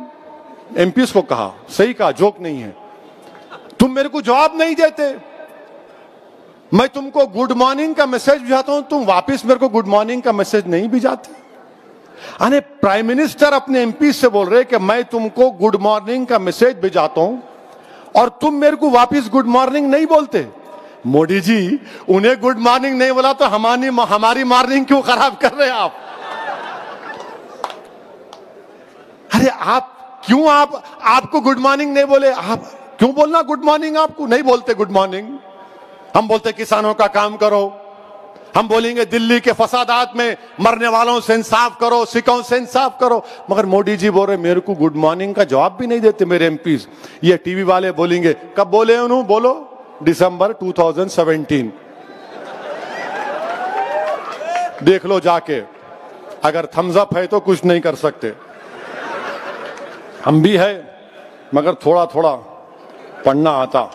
ایم پیز کو کہا, صحیح کہا, جوک نہیں ہے, تم میرے کو جواب نہیں دیتے. میں تم کو گڈ مارننگ کا میسج بھیجاتا ہوں, تم واپس میرے کو گڈ مارننگ کا میسج نہیں بھیجاتے. یعنی پرائم منسٹر اپنے ایم پی سے بول رہے کہ میں تم کو گڈ مارننگ کا میسج بھیجاتا ہوں اور تم میرے کو واپس گڈ مارننگ نہیں بولتے. مودی جی انہیں گڈ مارننگ نہیں بولا تو ہماری مارننگ کیوں خراب کر رہے آپ. ارے آپ کیوں, آپ کو گڈ مارننگ نہیں بولے, آپ کیوں بولنا گڈ مارننگ. آپ کو نہیں بولتے گڈ مارننگ. ہم بولتے کسانوں کا کام کرو, ہم بولیں گے دلی کے فسادات میں مرنے والوں سے انصاف کرو, سکھوں سے انصاف کرو. مگر مودی جی بول رہے میرے کو گڈ مارننگ کا جواب بھی نہیں دیتے میرے ایم پیز. یہ ٹی وی والے بولیں گے کب بولے انہوں, بولو دسمبر 2017 دیکھ لو جا کے. اگر تھمز اپ ہے تو کچھ نہیں کر سکتے. ہم بھی ہے مگر تھوڑا تھوڑا پڑھنا آتا.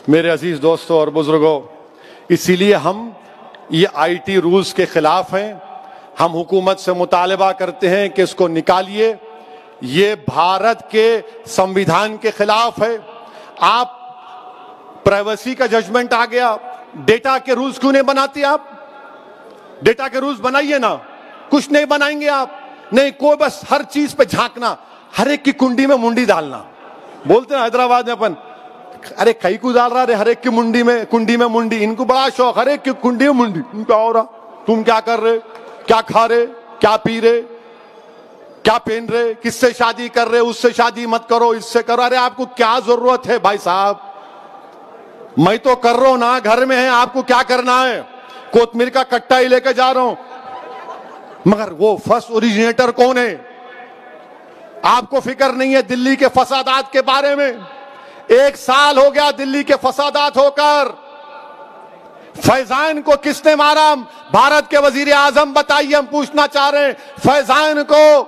میرے عزیز دوستوں اور بزرگوں, اسی لیے ہم یہ آئی ٹی رولز کے خلاف ہیں. ہم حکومت سے مطالبہ کرتے ہیں کہ اس کو نکالیے. یہ بھارت کے سمویدھان کے خلاف ہے. آپ پرائیویسی کا ججمنٹ آ گیا, ڈیٹا کے رولز کیوں نہیں بناتے آپ؟ ڈیٹا کے رولز بنائیے نا. کچھ نہیں بنائیں گے آپ, نہیں کوئی بس ہر چیز پہ جھانکنا, ہر ایک کی کنڈی میں منڈی ڈالنا. بولتے ہیں حیدرآباد میں اپن, ارے کئی کو ڈال رہا, ہر ایک کی منڈی میں کنڈی میں منڈی. ان کو بڑا شوق, ہر ایک کی کنڈی میں منڈی. ان کا ہو رہا, تم کیا کر رہے, کیا کھا رہے, کیا پی رہے, کیا پہن رہے, کس سے شادی کر رہے, اس سے شادی مت کرو, اس سے کرو. ارے آپ کو کیا ضرورت ہے بھائی صاحب؟ میں تو کر رہا ہوں نا, گھر میں ہے, آپ کو کیا کرنا ہے؟ کوتمیر کا کٹا ہی لے کے جا رہا ہوں. مگر وہ فرسٹ اوریجنیٹر کون ہے؟ آپ کو فکر نہیں ہے دلی کے فسادات کے بارے میں؟ 1 سال ہو گیا دلی کے فسادات ہو کر. فیضان کو کس نے مارا؟ بھارت کے وزیر اعظم بتائیے. ہم پوچھنا چاہ رہے ہیں فیضان کو,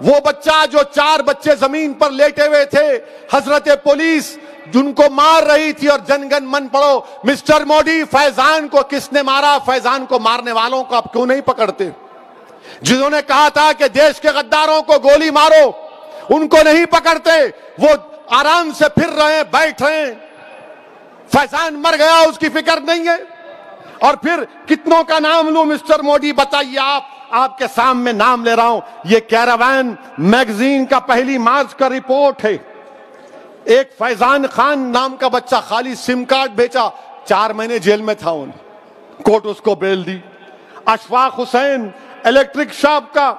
وہ بچہ جو 4 بچے زمین پر لیٹے ہوئے تھے, حضرت پولیس جن کو مار رہی تھی, اور جن گن من پڑھو. مسٹر مودی, فیضان کو کس نے مارا؟ فیضان کو مارنے والوں کو آپ کیوں نہیں پکڑتے؟ جنہوں نے کہا تھا کہ دیش کے غداروں کو گولی مارو, ان کو نہیں پکڑتے. وہ آرام سے پھر رہے ہیں, بیٹھ رہے ہیں. فیضان مر گیا, اس کی فکر نہیں ہے. اور پھر کتنوں کا نام لوں مسٹر مودی, بتائیے آپ کے سامنے نام لے رہا ہوں. یہ کیراوین میگزین کا 1 مارچ کا رپورٹ ہے. ایک فیضان خان نام کا بچہ خالی سم کارڈ بیچا, 4 مہینے جیل میں تھا. کورٹ اس کو بیل دی. اشفاق حسین الیکٹرک شاپ کا,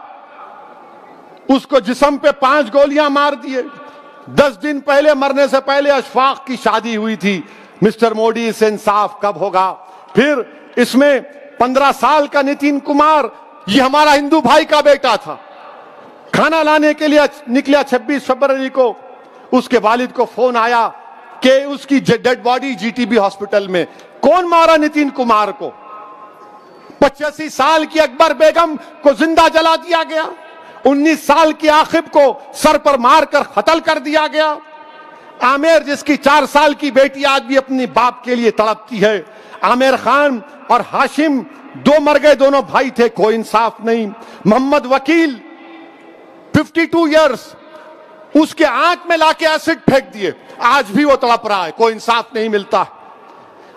اس کو جسم پہ 5 گولیاں مار دیے. 10 دن پہلے, مرنے سے پہلے اشفاق کی شادی ہوئی تھی. مسٹر مودی سے انصاف کب ہوگا؟ پھر اس میں 15 سال کا نتن کمار, یہ ہمارا ہندو بھائی کا بیٹا تھا, کھانا لانے کے لیے نکلا 26 فروری کو. اس کے والد کو فون آیا کہ اس کی dead body G T B hospital میں. کون مارا نتن کمار کو؟ 85 سال کی اکبر بیگم کو زندہ جلا دیا گیا. 19 سال کی عاقب کو سر پر مار کر قتل کر دیا گیا. عامر, جس کی 4 سال کی بیٹی آج بھی اپنی باپ کے لیے تڑپتی ہے. عامر خان اور ہاشم 2 مر گئے, دونوں بھائی تھے, کوئی انصاف نہیں. محمد وکیل 52 ایئرس, اس کے آنکھ میں لا کے ایسڈ پھینک دیے, آج بھی وہ تڑپ رہا ہے, کوئی انصاف نہیں ملتا.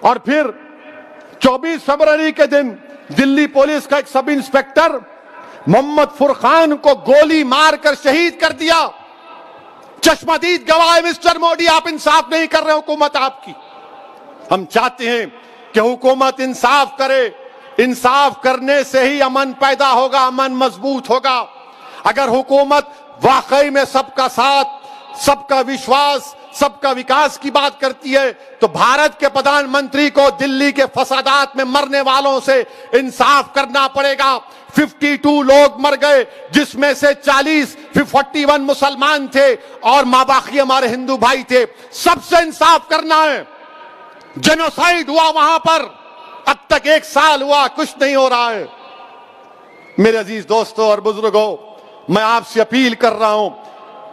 اور پھر 24 فروری کے دن دلی پولیس کا ایک سب انسپیکٹر محمد فرقان کو گولی مار کر شہید کر دیا. چشمدید گواہ ہے مسٹر مودی, آپ انصاف نہیں کر رہے حکومت آپ کی. ہم چاہتے ہیں کہ حکومت انصاف کرے. انصاف کرنے سے ہی امن پیدا ہوگا, امن مضبوط ہوگا. اگر حکومت واقعی میں سب کا ساتھ, سب کا وشواس, سب کا وکاس کی بات کرتی ہے, تو بھارت کے پردھان منتری کو دلی کے فسادات میں مرنے والوں سے انصاف کرنا پڑے گا. 52 لوگ مر گئے, جس میں سے 41 مسلمان تھے اور ماباقی ہمارے ہندو بھائی تھے. سب سے انصاف کرنا ہے. جینوسائیڈ ہوا وہاں پر, اب تک 1 سال ہوا, کچھ نہیں ہو رہا ہے. میرے عزیز دوستوں اور بزرگوں, میں آپ سے اپیل کر رہا ہوں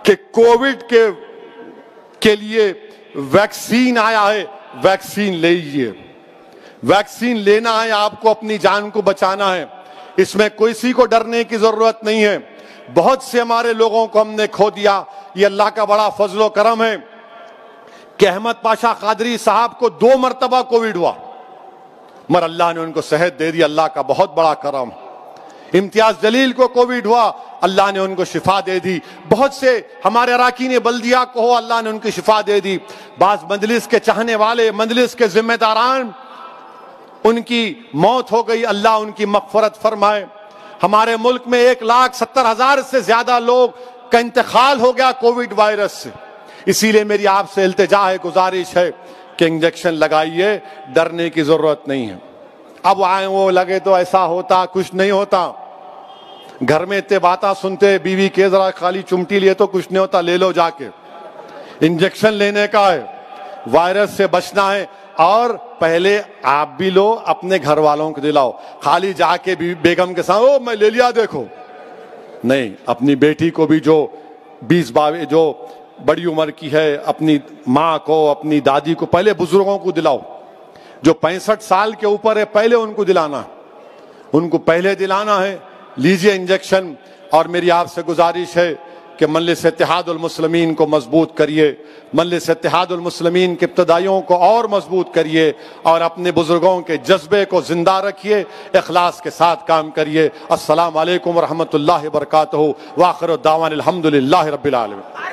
کہ کووڈ کے لیے ویکسین آیا ہے, ویکسین لیجئے. ویکسین لینا ہے, آپ کو اپنی جان کو بچانا ہے. اس میں کسی کو ڈرنے کی ضرورت نہیں ہے. بہت سے ہمارے لوگوں کو ہم نے کھو دیا, یہ اللہ کا بڑا فضل و کرم ہے کہ احمد پاشا قادری صاحب کو 2 مرتبہ کووڈ ہوا, مگر اللہ نے ان کو صحت دے دی, اللہ کا بہت بڑا کرم. امتیاز جلیل کو کووڈ ہوا, اللہ نے ان کو شفا دے دی. بہت سے ہمارے اراکین بلدیہ کو ہو, اللہ نے ان کی شفا دے دی. بعض مجلس کے چاہنے والے, مجلس کے ذمہ داران, ان کی موت ہو گئی, اللہ ان کی مغفرت فرمائے. ہمارے ملک میں 1,70,000 سے زیادہ لوگ کا انتقال ہو گیا کووڈ وائرس سے. اسی لیے میری آپ سے التجا ہے, گزارش ہے کہ انجیکشن لگائیے, ڈرنے کی ضرورت نہیں ہے. اب آئے وہ لگے تو ایسا ہوتا, کچھ نہیں ہوتا. گھر میں اتنے باتیں سنتے, بیوی کے ذرا خالی چمٹی لیے تو کچھ نہیں ہوتا, لے لو جا کے. انجیکشن لینے کا ہے, وائرس سے بچنا ہے. اور پہلے آپ بھی لو, اپنے گھر والوں کو دلاؤ. خالی جا کے بیگم کے ساتھ او میں لے لیا دیکھو, نہیں. اپنی بیٹی کو بھی جو 20-22 جو بڑی عمر کی ہے, اپنی ماں کو, اپنی دادی کو, پہلے بزرگوں کو دلاؤ. جو 65 سال کے اوپر ہے پہلے ان کو دلانا ہے, ان کو پہلے دلانا ہے. لیجئے انجیکشن، اور میری آپ سے گزارش ہے کہ مجلس اتحاد المسلمین کو مضبوط کریے، مجلس اتحاد المسلمین کے ابتدائیوں کو اور مضبوط کریے، اور اپنے بزرگوں کے جذبے کو زندہ رکھیے، اخلاص کے ساتھ کام کریے۔ السلام علیکم ورحمۃ اللہ وبرکاتہ، وآخر دعوانا الحمدللہ رب العالمین۔